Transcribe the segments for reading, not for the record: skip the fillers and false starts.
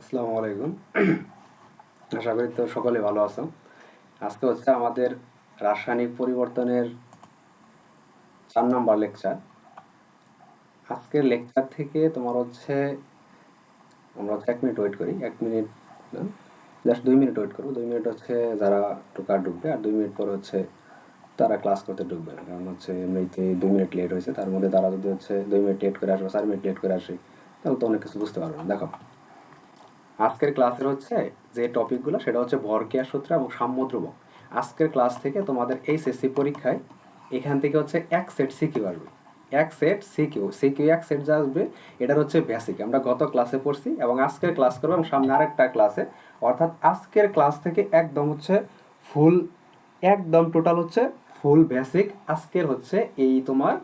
আসসালামু আলাইকুম। আশা করি তো সকলে ভালো আছো। আজকে হচ্ছে আমাদের রাসায়নিক পরিবর্তনের 4 নম্বর লেকচার। আজকের লেকচার থেকে তোমার হচ্ছে আমরা হচ্ছে 1 মিনিট ওয়েট করি, 1 মিনিট না, জাস্ট 2 মিনিট ওয়েট করবো। 2 মিনিট হচ্ছে যারা ঢুকবে, আর 2 মিনিট পর হচ্ছে তারা ক্লাস করতে ঢুকবে না, কারণ হচ্ছে এমনিতে 2 মিনিট লেট হয়েছে। তার মধ্যে তারা যদি হচ্ছে 2 মিনিট লেট করে আসবে, 4 মিনিট লেট করে আসে, তাহলে তো অনেক কিছু বুঝতে পারবে না। দেখো, আজকের ক্লাসের হচ্ছে যে টপিকগুলো সেটা হচ্ছে ভরকেয়ার সূত্র এবং সাম্য ধ্রুবক। আজকের ক্লাস থেকে তোমাদের এইচএসসি পরীক্ষায় এখান থেকে হচ্ছে এক সেট সিকিউ আসবে। এক সেট সিকিউ সিকিউ এক সেট যা আসবে, এটার হচ্ছে বেসিক আমরা গত ক্লাসে পড়ছি এবং আজকের ক্লাস করবো, এবং সামনে আরেকটা ক্লাসে। অর্থাৎ আজকের ক্লাস থেকে একদম হচ্ছে ফুল, একদম টোটাল হচ্ছে ফুল বেসিক আজকের হচ্ছে এই তোমার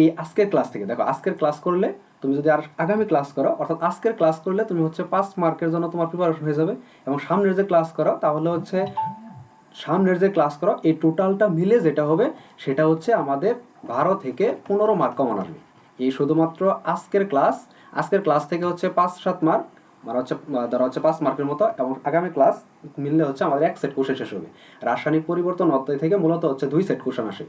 এই আজকের ক্লাস থেকে। দেখো, আজকের ক্লাস করলে তুমি যদি আর আগামী ক্লাস করো, অর্থাৎ আজকের ক্লাস করলে তুমি হচ্ছে 5 মার্কের জন্য তোমার প্রিপারেশন হয়ে যাবে। এবং সামনের যে ক্লাস করো তাহলে হচ্ছে সামনের যে ক্লাস করো এই টোটালটা মিলে যেটা হবে সেটা হচ্ছে আমাদের 12 থেকে 15 মার্ক কমন আসবে। এই শুধুমাত্র আজকের ক্লাস থেকে হচ্ছে 5-7 মার্ক, মানে হচ্ছে ধরা হচ্ছে 5 মার্কের মতো, এবং আগামী ক্লাস মিললে হচ্ছে আমাদের এক সেট কোশ্চেন শেষ হবে। রাসায়নিক পরিবর্তন অধ্যায় থেকে মূলত হচ্ছে 2 সেট কোশ্চেন আসে,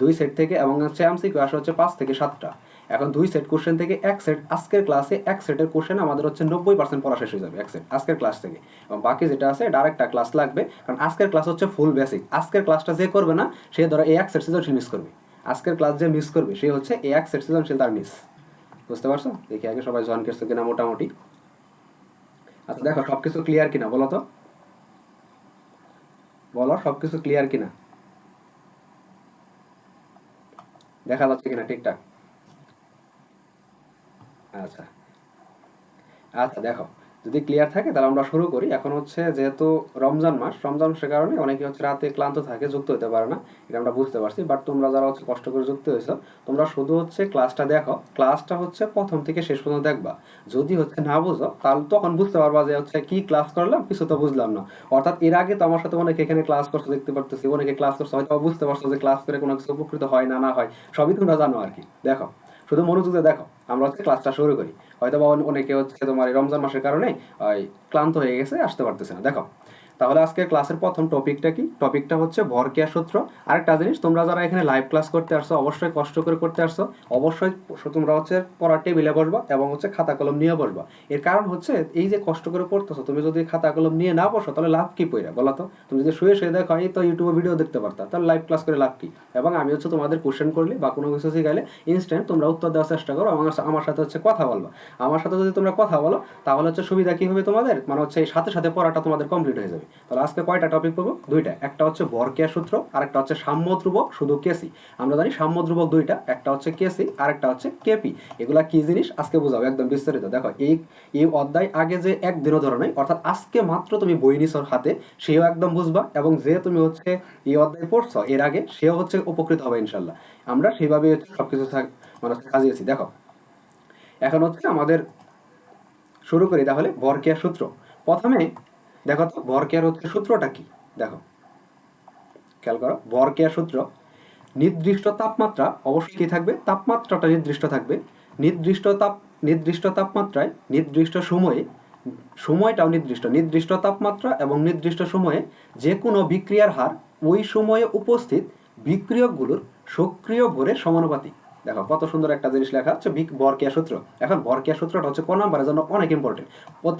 2 সেট থেকে, এবং হচ্ছে এমসিকিউ আসে হচ্ছে 5 থেকে 7টা। এখন 2 সেট কোশ্চেন থেকে এক সেট, আজকের ক্লাসে এক সেটের কোশ্চেন আমাদের হচ্ছে 90% পড়া শেষ হয়ে যাবে এক সেট আজকের ক্লাস থেকে। এবং বাকি যেটা আছে এটা আরেকটা ক্লাস লাগবে, কারণ আজকের ক্লাস হচ্ছে ফুল বেসিক। আজকের ক্লাসটা যে করবে না সে ধরো এই এক সেট সৃজনশীল মিস করবে। আজকের ক্লাস যে মিস করবে সে হচ্ছে এই এক সেট সৃজনশীল তার মিস। বুঝতে পারছো? দেখি আগে সবাই জয়েন করছে কিনা মোটামুটি। আচ্ছা দেখো, সবকিছু ক্লিয়ার কিনা বলো তো, বলো সবকিছু ক্লিয়ার কিনা, দেখা যাচ্ছে কিনা ঠিকঠাক? আচ্ছা, আচ্ছা দেখো, যদি ক্লিয়ার থাকে তাহলে আমরা শুরু করি। এখন হচ্ছে যেহেতু রমজান মাসের কারণে অনেকে হচ্ছে রাতে ক্লান্ত থাকে, যুক্ত হতে পারে না, এটা আমরা বুঝতে পারছি। বাট তোমরা যারা হচ্ছে কষ্ট করে যুক্ত হয়েছো, তোমরা শুধু হচ্ছে ক্লাসটা দেখো, ক্লাসটা হচ্ছে প্রথম থেকে শেষ পর্যন্ত দেখবা। যদি হচ্ছে না বুঝো তাহলে তখন বুঝতে পারবা যে হচ্ছে কি ক্লাস করলাম, কিছু তো বুঝলাম না। অর্থাৎ এর আগে তো আমার সাথে অনেকে এখানে ক্লাস করছো, দেখতে পারতেছি অনেকে ক্লাস করছো, হয়তো বুঝতে পারছো যে ক্লাস করে কোনো কিছু উপকৃত হয় না না হয়, সবই তোমরা জানো আর কি। দেখো, শুধু মনোযোগ দিয়ে দেখো, আমরা হচ্ছে ক্লাসটা শুরু করি। হয়তো বা অনেকে হচ্ছে তোমার এই রমজান মাসের কারণে ওই ক্লান্ত হয়ে গেছে, আসতে পারতেছে না। দেখো, তাহলে আজকে ক্লাসের প্রথম টপিকটা কি? টপিকটা হচ্ছে ভরকেয়ার সূত্র। আরেকটা জিনিস, তোমরা যারা এখানে লাইভ ক্লাস করতে আসছো অবশ্যই কষ্ট করে করতে আসছো, অবশ্যই তোমরা হচ্ছে পড়ার টেবিলে বসবা এবং হচ্ছে খাতা কলম নিয়ে বসবা। এর কারণ হচ্ছে এই যে কষ্ট করে পড়তেছো, তুমি যদি খাতা কলম নিয়ে না বসো তাহলে লাভ কি পড়া বলো তো? তুমি যদি শুয়ে শুয়ে দেখো এই তো ইউটিউবে ভিডিও দেখতে পারতা, তাহলে লাইভ ক্লাস করে লাভ কি? এবং আমি হচ্ছে তোমাদের কোশ্চেন করলে বা কোনো কিছু শিখাইলে ইনস্ট্যান্ট তোমরা উত্তর দেওয়ার চেষ্টা করো, আমার সাথে হচ্ছে কথা বলবা। আমার সাথে যদি তোমরা কথা বলো তাহলে হচ্ছে সুবিধা কি হবে তোমাদের, মানে হচ্ছে এই সাথে সাথে পড়াটা তোমাদের কমপ্লিট হয়ে যাবে। তাহলে আজকে কয়টা টপিক পড়বো? দুইটা। একটা হচ্ছে ভরকেয়ার সূত্র, আর একটা হচ্ছে সাম্য ধ্রুবক শুধু কেসি। আমরা জানি সাম্য ধ্রুবক দুইটা, একটা হচ্ছে কেসি আর একটা হচ্ছে কেপি। এগুলা কি জিনিস আজকে বোঝাবো একদম বিস্তারিত। দেখো, এই এই অধ্যায় আগে যে একদিনও ধরো নাই, অর্থাৎ আজকে মাত্র তুমি বই নিছর হাতে, সেও একদম বুঝবা, এবং যে তুমি হচ্ছে এই অধ্যায় পড়ছো এর আগে সেও হচ্ছে উপকৃত হবে ইনশাল্লাহ। আমরা সেইভাবে হচ্ছে সবকিছু মানে সাজিয়েছি। দেখো, এখন হচ্ছে আমাদের শুরু করি তাহলে ভরকেয়ার সূত্র। প্রথমে দেখো তো ভরকেয়ার হচ্ছে সূত্রটা কি। দেখো, খেয়াল করো, ভরকেয়ার সূত্র, নির্দিষ্ট তাপমাত্রা অবশ্যই কি থাকবে, তাপমাত্রাটা নির্দিষ্ট থাকবে। নির্দিষ্ট তাপ নির্দিষ্ট তাপমাত্রায় নির্দিষ্ট সময়ে, সময়টাও নির্দিষ্ট, নির্দিষ্ট তাপমাত্রা এবং নির্দিষ্ট সময়ে যে কোনো বিক্রিয়ার হার ওই সময়ে উপস্থিত বিক্রিয়কগুলোর সক্রিয় ভরের সমানুপাতিক। দেখো কত সুন্দর একটা জিনিস লেখা হচ্ছে ভরকেয়া সূত্র। এখন ভরকেয়া সূত্রটা হচ্ছে ক নাম্বারের জন্য অনেক ইম্পর্টেন্ট,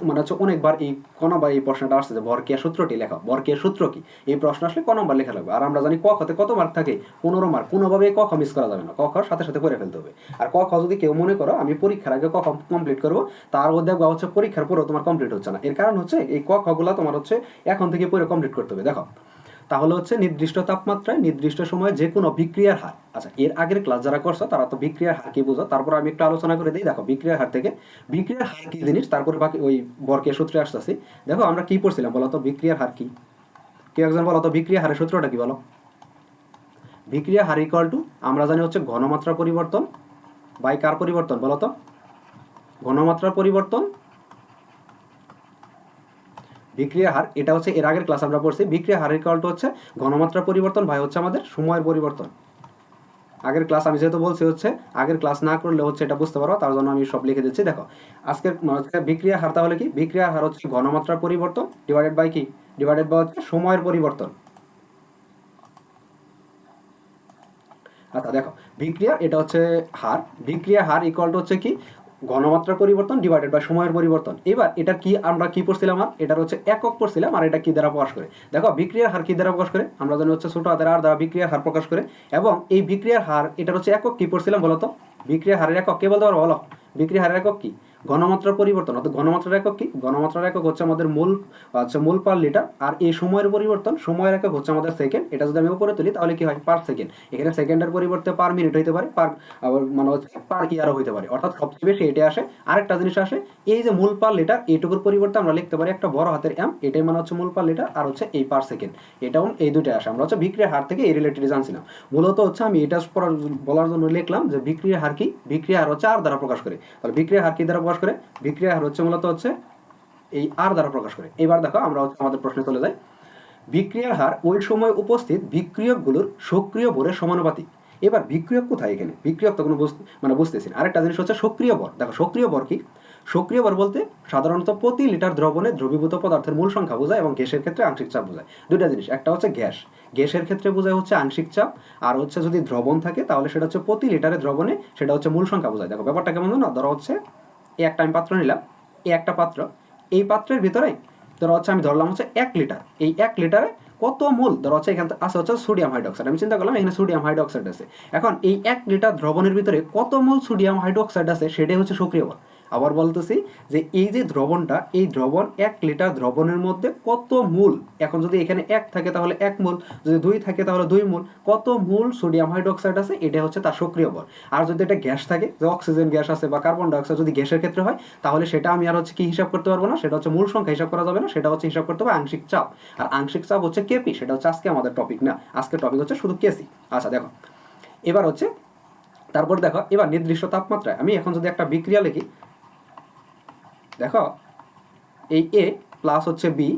মানে হচ্ছে অনেকবার এই ক নাম্বার এই প্রশ্নটা আসছে যে ভরকেয়া সূত্রটি লেখা, ভরকেয়া সূত্র কি, এই প্রশ্ন আসলে ক নাম্বার লেখা লাগবে। আর আমরা জানি ক খতে কত মার্ক থাকে, 15 মার্ক। কোনোভাবে ক খ মিস করা যাবে না, ক খ সাথে সাথে করে ফেলতে হবে। আর ক খ যদি কেউ মনে করো আমি পরীক্ষার আগে ক খ কমপ্লিট করবো, তার মধ্যে দেখবা হচ্ছে পরীক্ষার পরেও তোমার কমপ্লিট হচ্ছে না। এর কারণ হচ্ছে এই ক খ গুলা তোমার হচ্ছে এখন থেকে পরে কমপ্লিট করতে হবে। দেখো, তাহলে হচ্ছে নির্দিষ্ট তাপমাত্রায় নির্দিষ্ট সময়ে যে কোনো বিক্রিয়ার হার। আচ্ছা, এর আগের ক্লাস যারা করছো তারা তো বিক্রিয়ার হার কি বুঝো, তারপর আমি একটু আলোচনা করে দিই। দেখো, বিক্রিয়ার হার থেকে, বিক্রিয়ার হার কি জিনিস, তারপরে বাকি ওই বর্গের সূত্রে আসতেছি। দেখো, আমরা কি পড়ছিলাম বলো তো, বিক্রিয়ার হার কি? কেউ একজন বলো তো বিক্রিয়া হারের সূত্রটা কি বলো? বিক্রিয়া হার ইকুয়াল টু, আমরা জানি হচ্ছে ঘনমাত্রা পরিবর্তন বাই কার পরিবর্তন বলো তো? ঘনমাত্রার পরিবর্তন। বিক্রিয়া হার, এটা হচ্ছে এর আগের ক্লাস আমরা পড়ছি, বিক্রিয়া হার ইকুয়াল টু হচ্ছে ঘনমাত্রা পরিবর্তন ভাই হচ্ছে আমাদের সময়ের পরিবর্তন। আগের ক্লাস আমি যেহেতু বলছি হচ্ছে আগের ক্লাস না করলে হচ্ছে এটা বুঝতে পারো, তার জন্য আমি সব লিখে দিচ্ছি। দেখো আজকের হচ্ছে বিক্রিয়ার হার তাহলে কি, বিক্রিয়ার হার হচ্ছে ঘনমাত্রার পরিবর্তন ডিভাইডেড বাই কি, ডিভাইডেড বাই হচ্ছে সময়ের পরিবর্তন। আচ্ছা দেখো বিক্রিয়া এটা হচ্ছে হার, বিক্রিয়া হার ইকুয়াল টু হচ্ছে কি ঘনমাত্রার পরিবর্তন ডিভাইডেড বাই সময়ের পরিবর্তন। এবার এটা কি আমরা কি পড়ছিলাম, আর এটার হচ্ছে একক পড়ছিলাম, আর এটা কি দ্বারা প্রকাশ করে। দেখো বিক্রিয়ার হার কি দ্বারা প্রকাশ করে, আমরা জানি হচ্ছে ছোট হাতের আর দ্বারা বিক্রিয়ার হার প্রকাশ করে, এবং এই বিক্রিয়ার হার এটার হচ্ছে একক কি পড়ছিলাম বলো তো, বিক্রিয়ার হারের একক কে বলতে পারবো বলো, বিক্রিয়ার হারের একক কি, ঘনমাত্রার পরিবর্তন। অর্থাৎ ঘনমাত্রার একক কি, ঘনমাত্রার একক হচ্ছে আমাদের মোল পার লিটার, আর এই সময়ের পরিবর্তন, সময়ের একক হচ্ছে আমাদের সেকেন্ড। এটা যদি আমি উপরে তুলি তাহলে কি হয় পার সেকেন্ড, এখানে সেকেন্ডের পরিবর্তে পার মিনিট হইতে পারে, পার মানে হচ্ছে পার ইয়ারও হইতে পারে, অর্থাৎ সবচেয়ে বেশি এটা আসে। আরেকটা জিনিস আসে, এই যে মূল পার লিটার এইটুকুর পরিবর্তে আমরা লিখতে পারি একটা বড় হাতের এম, এটাই মানে হচ্ছে মূল পার লিটার, আর হচ্ছে এই পার সেকেন্ড, এটাও এই দুটোই আসে। আমরা হচ্ছে বিক্রিয়ার হার থেকে এই রিলেটেড জানছিলাম। মূলত হচ্ছে আমি এটা বলার জন্য লিখলাম যে বিক্রিয়ার হার কি, বিক্রিয়া হার হচ্ছে আর দ্বারা প্রকাশ করে। তাহলে বিক্রিয়ার হার কি দ্বারা প্রকাশ করে, বিক্রিয়ার হার হচ্ছে মূলত হচ্ছে এই আর দ্বারা প্রকাশ করে। এবার দেখো আমরা হচ্ছে আমাদের প্রশ্নে চলে যাই। বিক্রিয়ার হার ওই সময় উপস্থিত বিক্রিয়কগুলোর সক্রিয় ভরের সমানুপাতিক। এবার বিক্রিয়ক কোথায়, এখানে বিক্রিয়ক তো কোনো মানে বুঝতেছি না। আরেকটা জিনিস হচ্ছে সক্রিয় ভর। দেখো সক্রিয় ভর কি, সক্রিয় ভর বলতে সাধারণত প্রতি লিটার দ্রবণে দ্রবীভূত পদার্থের মূল সংখ্যা বোঝায়, এবং গ্যাসের ক্ষেত্রে আংশিক চাপ বোঝায়। দুইটা জিনিস, একটা হচ্ছে গ্যাস, গ্যাসের ক্ষেত্রে বোঝায় হচ্ছে আংশিক চাপ, আর হচ্ছে যদি দ্রবণ থাকে তাহলে সেটা হচ্ছে প্রতি লিটারে দ্রবণে সেটা হচ্ছে মূল সংখ্যা বোঝায়। দেখো ব্যাপারটা কেমন না, ধরো হচ্ছে এই একটা আমি পাত্র নিলাম, এই একটা পাত্র, এই পাত্রের ভিতরে ধরো হচ্ছে আমি ধরলাম হচ্ছে 1 লিটার, এই 1 লিটারে কত মোল ধরো হচ্ছে এখানে আছে হচ্ছে সোডিয়াম হাইড্রোক্সাইড, আমি চিন্তা করলাম এখানে সোডিয়াম হাইড্রোক্সাইড আছে। এখন এই 1 লিটার দ্রবণের ভিতরে কত মোল সোডিয়াম হাইড্রোক্সাইড আছে সেটাই হচ্ছে সক্রিয় বল। আবার বলতেছি যে এই যে দ্রবণটা, এই দ্রবণ 1 লিটার দ্রবণের মধ্যে কত মূল, এখন যদি এখানে 1 থাকে তাহলে 1 মোল, যদি 2 থাকে তাহলে 2 মোল, কত মোল সোডিয়াম হাইড্রোক্সাইড আছে এটা হচ্ছে তার সক্রিয় বল। আর যদি এটা গ্যাস থাকে, যে অক্সিজেন গ্যাস আছে বা কার্বন ডাইঅক্সাইড যদি গ্যাসের ক্ষেত্রে হয়, তাহলে সেটা আমি আর হচ্ছে কি হিসাব করতে পারবো না, সেটা হচ্ছে মূল সংখ্যা হিসাব করা যাবে না, সেটা হচ্ছে হিসাব করতে হবে আংশিক চাপ। আর আংশিক চাপ হচ্ছে কেপি, সেটা হচ্ছে আজকে আমাদের টপিক না, আজকের টপিক হচ্ছে শুধু কেসি। আচ্ছা দেখো এবার হচ্ছে তারপর দেখো এবার নির্দিষ্ট তাপমাত্রায় আমি এখন যদি একটা বিক্রিয়া লিখি, দেখো এই এ প্লাস হচ্ছে বি,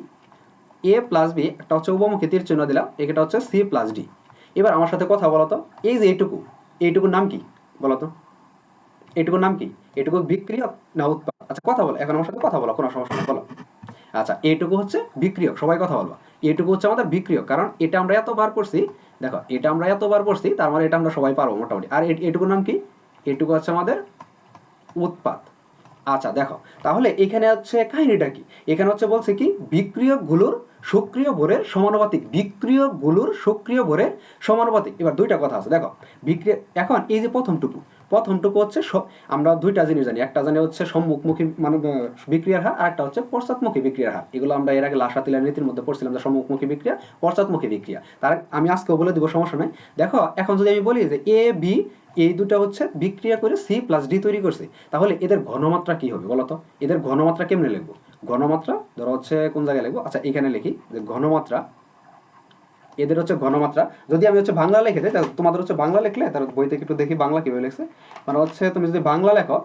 এ প্লাস বি একটা হচ্ছে উভমুখী তীর চিহ্ন দিলাম, এটা হচ্ছে সি প্লাস ডি। এবার আমার সাথে কথা বলো তো, এই যে এইটুকু, এইটুকুর নাম কি বলো তো, এইটুকুর নাম কি, এইটুকু বিক্রিয়ক না উৎপাদ? আচ্ছা কথা বলো, এখন আমার সাথে কথা বলো, কোনো সমস্যা নেই বলো। আচ্ছা এইটুকু হচ্ছে বিক্রিয়ক, সবাই কথা বলবা, এইটুকু হচ্ছে আমাদের বিক্রিয়ক, কারণ এটা আমরা এতবার পড়ছি। দেখো এটা আমরা এতবার পড়ছি, তার মানে এটা আমরা সবাই পারবো মোটামুটি। আর এইটুকুর নাম কি, এইটুকু হচ্ছে আমাদের উৎপাদ। আচ্ছা দেখো তাহলে এখানে হচ্ছে কাহিনীটা কি, এখানে হচ্ছে বলছে কি বিক্রিয়কগুলোর সক্রিয় ভরের সমানুপাতিক, বিক্রিয়কগুলোর সক্রিয় ভরের সমানুপাতিক। এবার দুইটা কথা আছে দেখো, বিক্রিয়া এখন এই যে প্রথমটুকু হচ্ছে আমরা দুইটা জিনিস জানি, একটা জানি হচ্ছে সম্মুখমুখী মানে বিক্রিয়ার হার, আর একটা হচ্ছে পশ্চাৎমুখী বিক্রিয়ার হার। এগুলো আমরা এর আগে লাসাতিলার নীতির মধ্যে পড়ছিলাম, যে সম্মুখমুখী বিক্রিয়া, পশ্চাৎমুখী বিক্রিয়া। তার আমি আজকেও বলে দিব, সমস্যা নাই। দেখো এখন যদি আমি বলি যে এ বি এই দুটো হচ্ছে বিক্রিয়া করে সি প্লাস ডি তৈরি করছে, তাহলে এদের ঘনমাত্রা কি হবে বলতো, এদের ঘনমাত্রা কেমনে লিখবো, ঘনমাত্রা ধরো হচ্ছে কোন জায়গায় লিখবো, আচ্ছা এখানে লিখি যে ঘনমাত্রা, এদের হচ্ছে ঘনমাত্রা। যদি আমি হচ্ছে বাংলা লিখে দিই, তোমাদের হচ্ছে বাংলা লিখলে তার বই থেকে একটু দেখি বাংলা কীভাবে লিখছে। মানে হচ্ছে তুমি যদি বাংলা লেখো,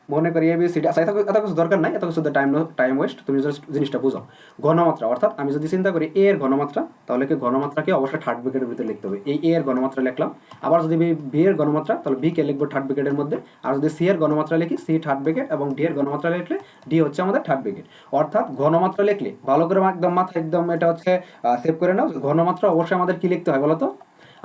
মনে করি এবিসিডি, আচ্ছা এত কিছু দরকার নাই, এত কিছু টাইম ওয়েস্ট, তুমি জাস্ট জিনিসটা বুঝো। ঘনমাত্রা অর্থাৎ আমি যদি চিন্তা করি এ এর ঘনমাত্রা, তাহলে কি ঘনমাত্রাকে অবশ্যই থার্ড ব্র্যাকেটের ভিতরে লিখতে হবে, এই এ এর ঘনমাত্রা লিখলাম। আবার যদি বি এর ঘনমাত্রা, তাহলে বি কে লিখবো থার্ড ব্র্যাকেটের মধ্যে। আর যদি সি এর ঘনমাত্রা লিখি, সি থার্ড ব্র্যাকেট, এবং ডি এর ঘনমাত্রা লিখলে ডি হচ্ছে আমাদের থার্ড ব্র্যাকেট। অর্থাৎ ঘনমাত্রা লিখলে ভালো করে একদম মাথায় একদম এটা হচ্ছে সেভ করে নাও, ঘনমাত্রা অবশ্যই আমাদের কি লিখতে হয় বলো তো,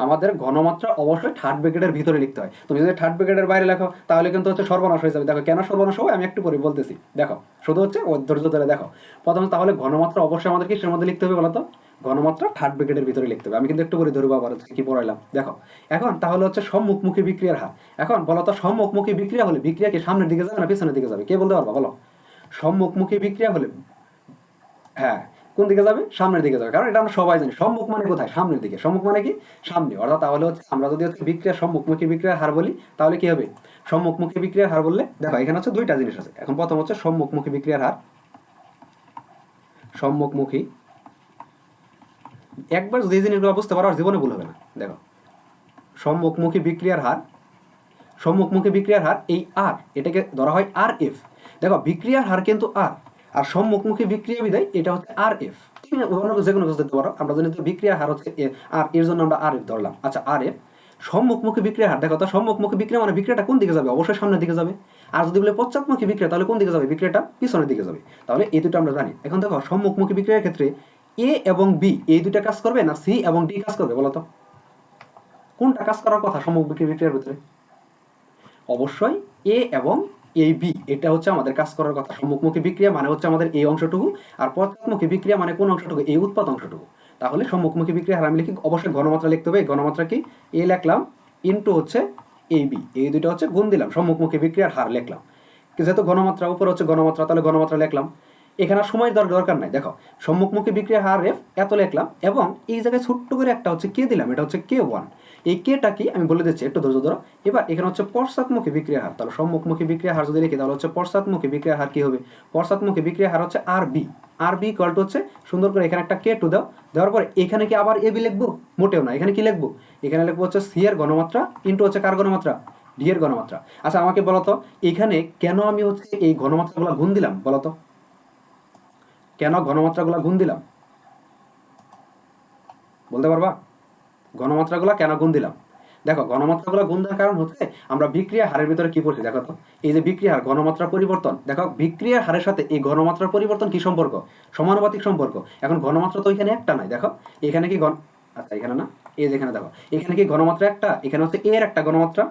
আমাদের ঘনমাত্রা অবশ্যই থার্ড ব্র্যাকেটের ভিতরে লিখতে হয়। তুমি যদি থার্ড ব্র্যাকেটের বাইরে লেখো তাহলে কিন্তু হচ্ছে সর্বনাশ হয়ে যাবে। দেখো কেন সর্বনাশ হবে আমি একটু পরে বলতেছি, দেখো শুধু হচ্ছে ধৈর্য ধরে দেখো। প্রথমে তাহলে ঘনমাত্রা অবশ্যই আমাদের কিসের মধ্যে লিখতে হবে বলতো, ঘনমাত্রা থার্ড ব্র্যাকেটের ভিতরে লিখতে হবে। আমি কিন্তু একটু করে ধরবো আবার হচ্ছে কি পড়াইলাম দেখো। এখন তাহলে হচ্ছে সম্মুখমুখী বিক্রিয়ার হার, এখন বলতো সম্মুখমুখী বিক্রিয়া হলে বিক্রিয়া কি সামনের দিকে যাবে না পিছনের দিকে যাবে, কে বলতে পারবা বলো, সম্মুখমুখী বিক্রিয়া হলে হ্যাঁ কোন দিকে যাবে, সামনের দিকে যাবে, কারণ এটা আমরা সবাই জানি সম্মুখ মানে কোথায়, সামনের দিকে, সম্মুখ মানে কি সামনে। অর্থাৎ তাহলে হচ্ছে আমরা যদি হচ্ছে বিক্রিয়া সম্মুখমুখী বিক্রিয়ার হার বলি, তাহলে কি হবে, সম্মুখমুখী বিক্রিয়ার হার বললে দেখো এখানে হচ্ছে দুইটা জিনিস আছে। এখন প্রথম হচ্ছে সম্মুখমুখী বিক্রিয়ার হার, সম্মুখমুখী, একবার যদি এই জিনিসগুলো বুঝতে পারো আর জীবনে ভুল হবে না। দেখো সম্মুখমুখী বিক্রিয়ার হার, সম্মুখমুখী বিক্রিয়ার হার এই আর, এটাকে ধরা হয় আর এফ। দেখো বিক্রিয়ার হার কিন্তু আর সম্মুখমুখী বিক্রিয়া বিধায় এটা হচ্ছে আর এফ। তুমি অন্য যে কোনো কিছু দিতে পারো, আমরা জানি বিক্রিয়ার হার হচ্ছে আর, এর জন্য আমরা আর এফ ধরলাম। আচ্ছা আর এফ সম্মুখমুখী বিক্রিয়ার হার, দেখো তো সম্মুখমুখী বিক্রিয়া মানে বিক্রিয়াটা কোন দিকে যাবে? অবশ্যই সামনের দিকে যাবে। আর যদি বলে পশ্চাৎমুখী বিক্রিয়া তাহলে কোন দিকে যাবে? বিক্রিয়াটা পিছনের দিকে যাবে। তাহলে এই দুটো আমরা জানি। এখন দেখো সম্মুখমুখী বিক্রিয়ার ক্ষেত্রে এ এবং বি এই দুইটা কাজ করবে না সি এবং ডি কাজ করবে? বলো তো কোনটা কাজ করার কথা সম্মুখমুখী বিক্রিয়ার ভিতরে? অবশ্যই এ এবং এই বি এটা হচ্ছে আমাদের কাজ করার কথা। সম্মুখমুখী বিক্রিয়া মানে হচ্ছে আমাদের এই অংশটুকু, আর পশ্চাৎমুখী বিক্রিয়া মানে কোন অংশটুকু? এই উৎপাদ অংশটুকু। তাহলে সম্মুখমুখী বিক্রিয়া হার আমি লিখি, অবশ্যই ঘনমাত্রা লিখতে হবে। ঘনমাত্রা কি? এ লিখলাম ইন্টু হচ্ছে এই বি, এই দুইটা হচ্ছে গুণ দিলাম, সম্মুখমুখী বিক্রিয়ার হার লিখলাম। যেহেতু ঘনমাত্রা উপরে হচ্ছে ঘনমাত্রা, তাহলে ঘনমাত্রা লিখলাম। এখানে আর সময়ের দরকার নাই। দেখো সম্মুখমুখী বিক্রিয়া হার এফ এত লিখলাম, এবং এই জায়গায় ছোট্ট করে একটা হচ্ছে কে দিলাম, এটা হচ্ছে কে ওয়ান। এই কেটা কি আমি বলে দিচ্ছি, একটু ধৈর্য ধরো। এবার এখানে হচ্ছে পশ্চাৎমুখী বিক্রিয়া হার, তাহলে সম্মুখমুখী বিক্রিয়া হার যদি লিখি তাহলে হচ্ছে পশ্চাৎমুখী বিক্রিয়া হার কি হবে? পশ্চাৎমুখী বিক্রিয়া হার হচ্ছে R B. R B equal to হচ্ছে সুন্দর করে এখানে একটা কে টু দাও, দেওয়ার পরে এখানে কি আবার এ বি লিখবো? মোটেও না। এখানে কি লিখবো? এখানে লিখবো হচ্ছে সি এর ঘনমাত্রা ইন্টু হচ্ছে কার ঘনমাত্রা? ডি এর ঘনমাত্রা। আচ্ছা আমাকে বলো তো এখানে কেন আমি হচ্ছে এই ঘনমাত্রাগুলো গুণ দিলাম? বলো তো কেন ঘনমাত্রাগুলো গুণ দিলাম? বলতে পারবা ঘনমাত্রাগুলো কেন গুণ দিলাম? দেখো ঘনমাত্রাগুলো গুণ দেওয়ার কারণ হচ্ছে আমরা বিক্রিয়া হারের ভিতরে কি পড়ছি দেখো তো। এই যে বিক্রিয়া হার ঘনমাত্রা পরিবর্তন, দেখো বিক্রিয়ার হারের সাথে এই ঘনমাত্রার পরিবর্তন কি সম্পর্ক? সমানুপাতিক সম্পর্ক। এখন ঘনমাত্রা তো এখানে একটা নাই, দেখো এখানে কি আচ্ছা এখানে না, এই যেখানে দেখো এখানে কি ঘনমাত্রা একটা? এখানে হচ্ছে এ এর একটা ঘনমাত্রা,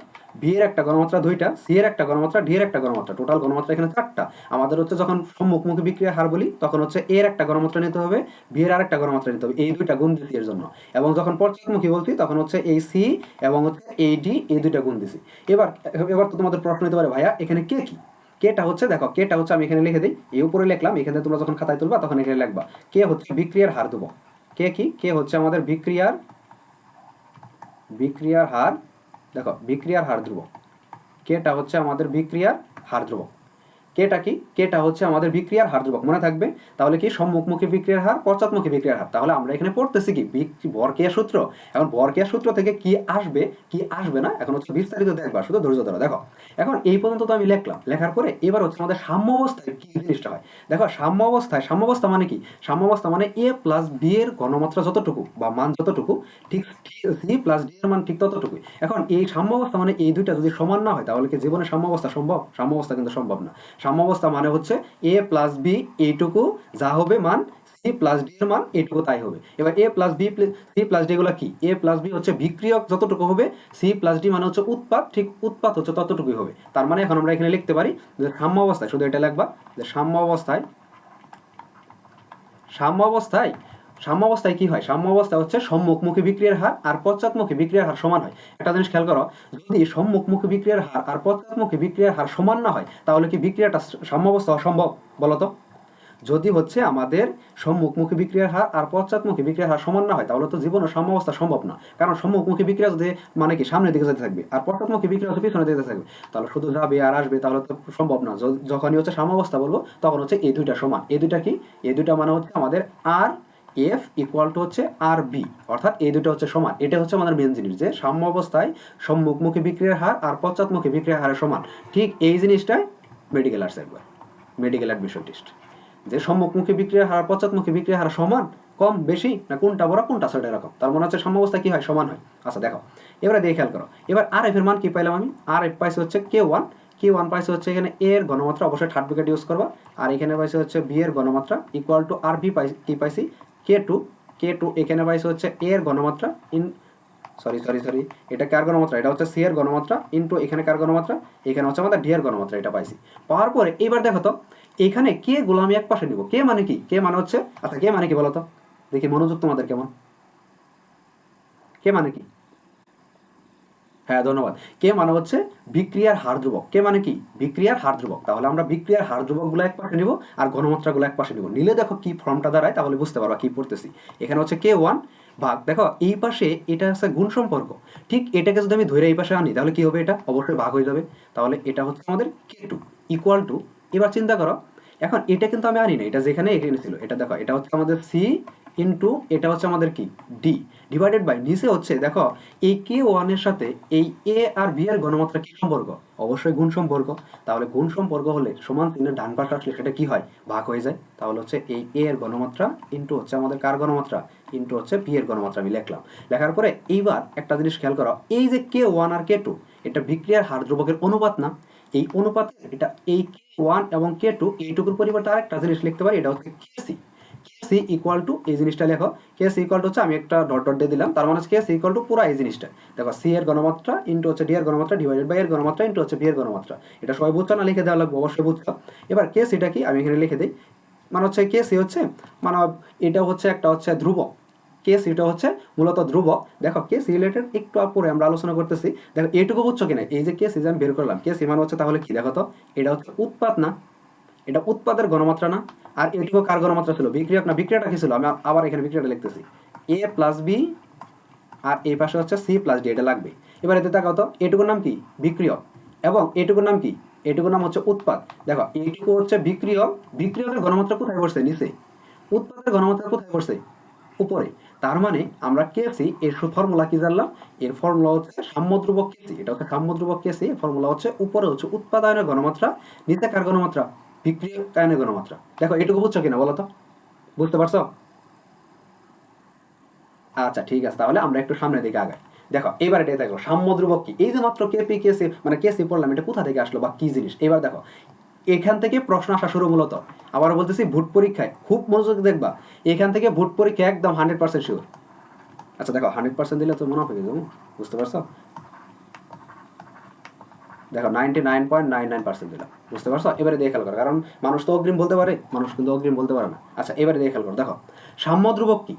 বি এর একটা ঘনমাত্রা দুইটা, সি এর একটা ঘনমাত্রা, ডি এর একটা ঘনমাত্রা, টোটাল ঘনমাত্রা এখানে চারটা। আমাদের হচ্ছে যখন সম্মুখমুখী বিক্রিয়া হার বলি তখন হচ্ছে এ এর একটা ঘনমাত্রা নিতে হবে, বি এর আরেকটা ঘনমাত্রা নিতে হবে, এই দুইটা গুণ দিছি এর জন্য। এবং যখন পশ্চাৎমুখী বলছি তখন হচ্ছে এই সি এবং হচ্ছে এই ডি এই দুইটা গুণ দিছি। এবার এবার তো তোমাদের প্রশ্ন হতে পারে ভাইয়া এখানে কে কি? কেটা হচ্ছে, দেখো কেটা হচ্ছে আমি এখানে লিখে দিই, এই উপরে লিখলাম, এখানে তোমরা যখন খাতায় তুলবা তখন এখানে লিখবা কে হচ্ছে বিক্রিয়ার হার দেবো। কে কি? কে হচ্ছে আমাদের বিক্রিয়ার বিক্রিয়ার হার। দেখো বিক্রিয়ার হার ধ্রুবক, কেটা হচ্ছে আমাদের বিক্রিয়ার হার ধ্রুবক। কেটা কি? কেটা হচ্ছে আমাদের বিক্রিয়ার হার ধ্রুবক, মনে থাকবে। তাহলে কি সম্মুখমুখী বিক্রিয়ার হার, পশ্চাৎমুখী বিক্রিয়ার হার। তাহলে আমরা এখানে পড়তেছি কি ভরক্রিয়া সূত্র। এখন ভরক্রিয়া সূত্র থেকে কি আসবে কি আসবে না এখন হচ্ছে বিস্তারিত দেখবা, শুধু ধৈর্য ধরো। দেখো এখন এই পর্যন্ত তো আমি লিখলাম, লেখার পরে এবার হচ্ছে আমাদের সাম্য অবস্থায় কি জিনিসটা হয়। দেখো সাম্য অবস্থায়, সাম্য অবস্থা মানে কি? সাম্য অবস্থা মানে এ প্লাস বি এর ঘনমাত্রা যতটুকু বা মান যতটুকু, ঠিক সি প্লাস ডি এর মান ঠিক ততটুকুই। এখন এই সাম্য অবস্থা মানে এই দুইটা যদি সমান না হয় তাহলে কি জীবনে সাম্য অবস্থা সম্ভব? সাম্য অবস্থা কিন্তু সম্ভব না। সাম্য অবস্থা মানে হচ্ছে এ প্লাস বি এইটুকু যা হবে মান, সি প্লাস ডি এর মান এইটুকু তাই হবে। এবার A plus B C plus D গুলো কি? এ প্লাস বি হচ্ছে বিক্রিয়ক যতটুকু হবে, সি প্লাস ডি মানে হচ্ছে উৎপাদ, ঠিক উৎপাদ হচ্ছে ততটুকুই হবে। তার মানে এখন আমরা এখানে লিখতে পারি যে সাম্য অবস্থায়, শুধু এটা লিখবা যে সাম্য অবস্থায়, সাম্য অবস্থায়, সাম্য অবস্থায় কি হয়? সাম্য অবস্থায় হচ্ছে সম্মুখমুখী বিক্রিয়ার হার আর পশ্চাৎমুখী বিক্রিয়ার হার সমান হয়। একটা জিনিস খেয়াল করো, যদি সম্মুখমুখী বিক্রিয়ার হার আর পশ্চাৎমুখী বিক্রিয়ার হার সমান না হয় তাহলে কি বিক্রিয়াটা সাম্য অবস্থা অসম্ভব? বলতো যদি হচ্ছে আমাদের সম্মুখমুখী বিক্রিয়ার হার আর পশ্চাৎমুখী বিক্রিয়ার হার সমান না হয় তাহলে তো জীবনে সাম্য অবস্থা সম্ভব না। কারণ সম্মুখমুখী বিক্রিয়া যদি মানে কি সামনের দিকে যেতে থাকবে আর পশ্চাৎমুখী বিক্রিয়া হচ্ছে পিছনের দিকে যেতে থাকবে, তাহলে শুধু যাবে আর আসবে, তাহলে তো সম্ভব না। যখনই হচ্ছে সাম্য অবস্থা বলবো তখন হচ্ছে এই দুইটা সমান। এই দুইটা কি? এই দুইটা মানে হচ্ছে আমাদের আর এফ ইকুয়াল টু হচ্ছে আর বি, অর্থাৎ এই দুটো হচ্ছে সমান। এটা হচ্ছে আমাদের মেন জিনিস যে সাম্য অবস্থায় সম্মুখমুখী বিক্রিয়ার হার আর পশ্চাৎমুখী বিক্রিয়ার হারের সমান। ঠিক এই জিনিসটাই মেডিকেল আর্টস একবার, মেডিকেল অ্যাডমিশন টেস্ট, যে সম্মুখমুখী বিক্রিয়ার হার পশ্চাৎমুখী বিক্রিয়ার হার সমান, কম বেশি না কোনটা বড় কোনটা ছোট এরকম। তার মনে হচ্ছে সাম্যাবস্থা কি হয়? সমান হয়। আচ্ছা দেখো এবারে দিয়ে খেয়াল করো, এবার আর এফ এর মান কি পাইলাম আমি? আর এফ পাইছে হচ্ছে কে ওয়ান, কে ওয়ান পাইছে হচ্ছে এখানে এ এর ঘনমাত্রা, অবশ্যই থার্ড ব্র্যাকেট ইউজ করবা। আর এখানে পাইছে হচ্ছে বি এর ঘনমাত্রা ইকুয়াল টু আর বি কি পাইছি কে টু, কে টু এখানে পাইছে হচ্ছে এ এর ঘনমাত্রা ইন সরি সরি সরি এটা কার ঘনমাত্রা? এটা হচ্ছে সি এর ঘনমাত্রা ইনটু এখানে কার ঘনমাত্রা? এখানে হচ্ছে আমাদের ডি এর ঘনমাত্রা, এটা পাইছি। পাওয়ার পরে এবার দেখো তো এখানে কে গুলো আমি এক পাশে নিব। কে মানে কি? কে মানে হচ্ছে, আচ্ছা কে মানে কি বলো তো দেখি, মনোযোগ তোমাদের কেমন। কে মানে কি? হ্যাঁ ধন্যবাদ। কে মানে হচ্ছে বিক্রিয়ার হার ধ্রুবক। কে মানে কি? বিক্রিয়ার হার ধ্রুবক। তাহলে আমরা বিক্রিয়ার হার ধ্রুবক গুলো এক পাশে নিব আর ঘনমাত্রাগুলো এক পাশে নিব। নিলে দেখো কি ফর্মটা দাঁড়ায়, তাহলে বুঝতে পারবা কি পড়তেছি। এখানে হচ্ছে কে ওয়ান ভাগ, দেখো এই পাশে এটা হচ্ছে গুণ সম্পর্ক, ঠিক এটাকে যদি আমি ধরে এই পাশে আনি তাহলে কি হবে? এটা অবশ্যই ভাগ হয়ে যাবে। তাহলে এটা হচ্ছে আমাদের কে টু ইকুয়াল টু, এবার চিন্তা করো এখন এটা কিন্তু আমি আনি না, এটা যেখানে এখানে ছিল, এটা দেখো এটা হচ্ছে আমাদের সি ইন্টু এটা হচ্ছে আমাদের কি ডি, ডিভাইডেড বাই নিচে হচ্ছে দেখো এই কে ওয়ানের সাথে এই এ আর বি এর ঘনমাত্রা কি সম্পর্ক, অবশ্যই গুণ সম্পর্ক। তাহলে গুণ সম্পর্ক হলে সমান চিহ্নের ডান পাশে আসলে সেটা কি হয়, ভাগ হয়ে যায়। তাহলে হচ্ছে এই এ এর ঘনমাত্রা ইন্টু হচ্ছে আমাদের কার ঘনমাত্রা, ইন্টু হচ্ছে বি এর ঘনমাত্রা আমি লিখলাম। লেখার পরে এইবার একটা জিনিস খেয়াল করো, এই যে কে ওয়ান আর কে টু এটা বিক্রিয়ার হার ধ্রুবকের অনুপাত না, এই অনুপাত এটা এই কে ওয়ান এবং কে টু এইটুকুর পরিবর্তে আরেকটা জিনিস লিখতে পারি, এটা হচ্ছে কেসি। সি ইকুয়াল টু এই জিনিসটা লেখো, কে সি ইকুয়াল টু হচ্ছে আমি একটা ডট ডট দিয়ে দিলাম, তার মানে কে সি ইকুয়াল টু পুরো এই জিনিসটা দেখো, সি এর ঘনমাত্রা ইন্টু হচ্ছে ডি এর ঘনমাত্রা ডিভাইডেড বাই এর ঘনমাত্রা ইন্টু হচ্ছে বি এর ঘনমাত্রা। এটা সবাই বুঝছো না, লিখে দেওয়া লাগবে, অবশ্যই বুঝছো। এবার কে সিটা কি আমি এখানে লিখে দিই, মানে হচ্ছে কে সি হচ্ছে মানে এটা হচ্ছে একটা হচ্ছে ধ্রুবক, কে সিটা হচ্ছে মূলত ধ্রুবক। দেখো কে সি রিলেটেড একটু পরে আমরা আলোচনা করতেছি। দেখো এইটুকু বুঝছো কিনা, এই যে কে সি আমি বের করলাম, কে সি মানে হচ্ছে তাহলে কি দেখো তো, এটা হচ্ছে উৎপাদ না, এটা উৎপাদের ঘনমাত্রা না। আর এটুকু কার ঘনমাত্রা ছিল, বিক্রিয়ক না, বিক্রিয়াটা কি ছিল, আমি আবার এখানে বিক্রিয়াটা লিখতেছি, এ প্লাস বি আর এই পাশে হচ্ছে সি প্লাস ডি, এটা লাগবে। এবার এতে তাকাও তো, এটুকুর নাম কি বিক্রিয়ক এবং এটুকুর নাম কি, এটুকুর নাম হচ্ছে উৎপাদ। দেখো এইটুকু হচ্ছে বিক্রিয়ক, বিক্রিয়কের ঘনমাত্রা কোথায় পড়ছে, নিচে। উৎপাদের ঘনমাত্রা কোথায় পড়ছে, উপরে। তার মানে আমরা কেসি এর ফর্মুলা কি জানলাম, এর ফর্মুলা হচ্ছে সাম্যধ্রুবক কেসি, এটা হচ্ছে সাম্যধ্রুবক কেসি। ফর্মুলা হচ্ছে উপরে হচ্ছে উৎপাদনের ঘনমাত্রা, নিচে কার ঘনমাত্রা, বিক্রিয়কের ঘনমাত্রা। দেখো এটুকু বুঝছো কিনা বলো তো, বুঝতে পারছো? আচ্ছা ঠিক আছে, তাহলে আমরা একটু সামনের দিকে আগাই। দেখো এবার এটা দেখো সাম্যধ্রুবক কি, এই যে মাত্র কেপি কেসি মানে কেসি পড়লাম, এটা কোথা থেকে আসলো বা কি জিনিস। এবার দেখো এখান থেকে প্রশ্ন আসা শুরু মূলত, আবার বলতেছি ভোট পরীক্ষায় খুব মনোযোগ দেখবা, এখান থেকে ভোট পরীক্ষা একদম 100% শিওর। আচ্ছা দেখো 100% দিলে তো মনে হবে, বুঝতে পারছো? দেখো 99.99% দিলাম, বুঝতে পারছো? এবারে দিয়ে খেয়াল করো, কারণ মানুষ তো অগ্রিম বলতে পারে, মানুষ কিন্তু অগ্রিম বলতে পারে না। আচ্ছা এবারে দিয়ে খেয়াল করো, দেখো সাম্যধ্রুবক কি,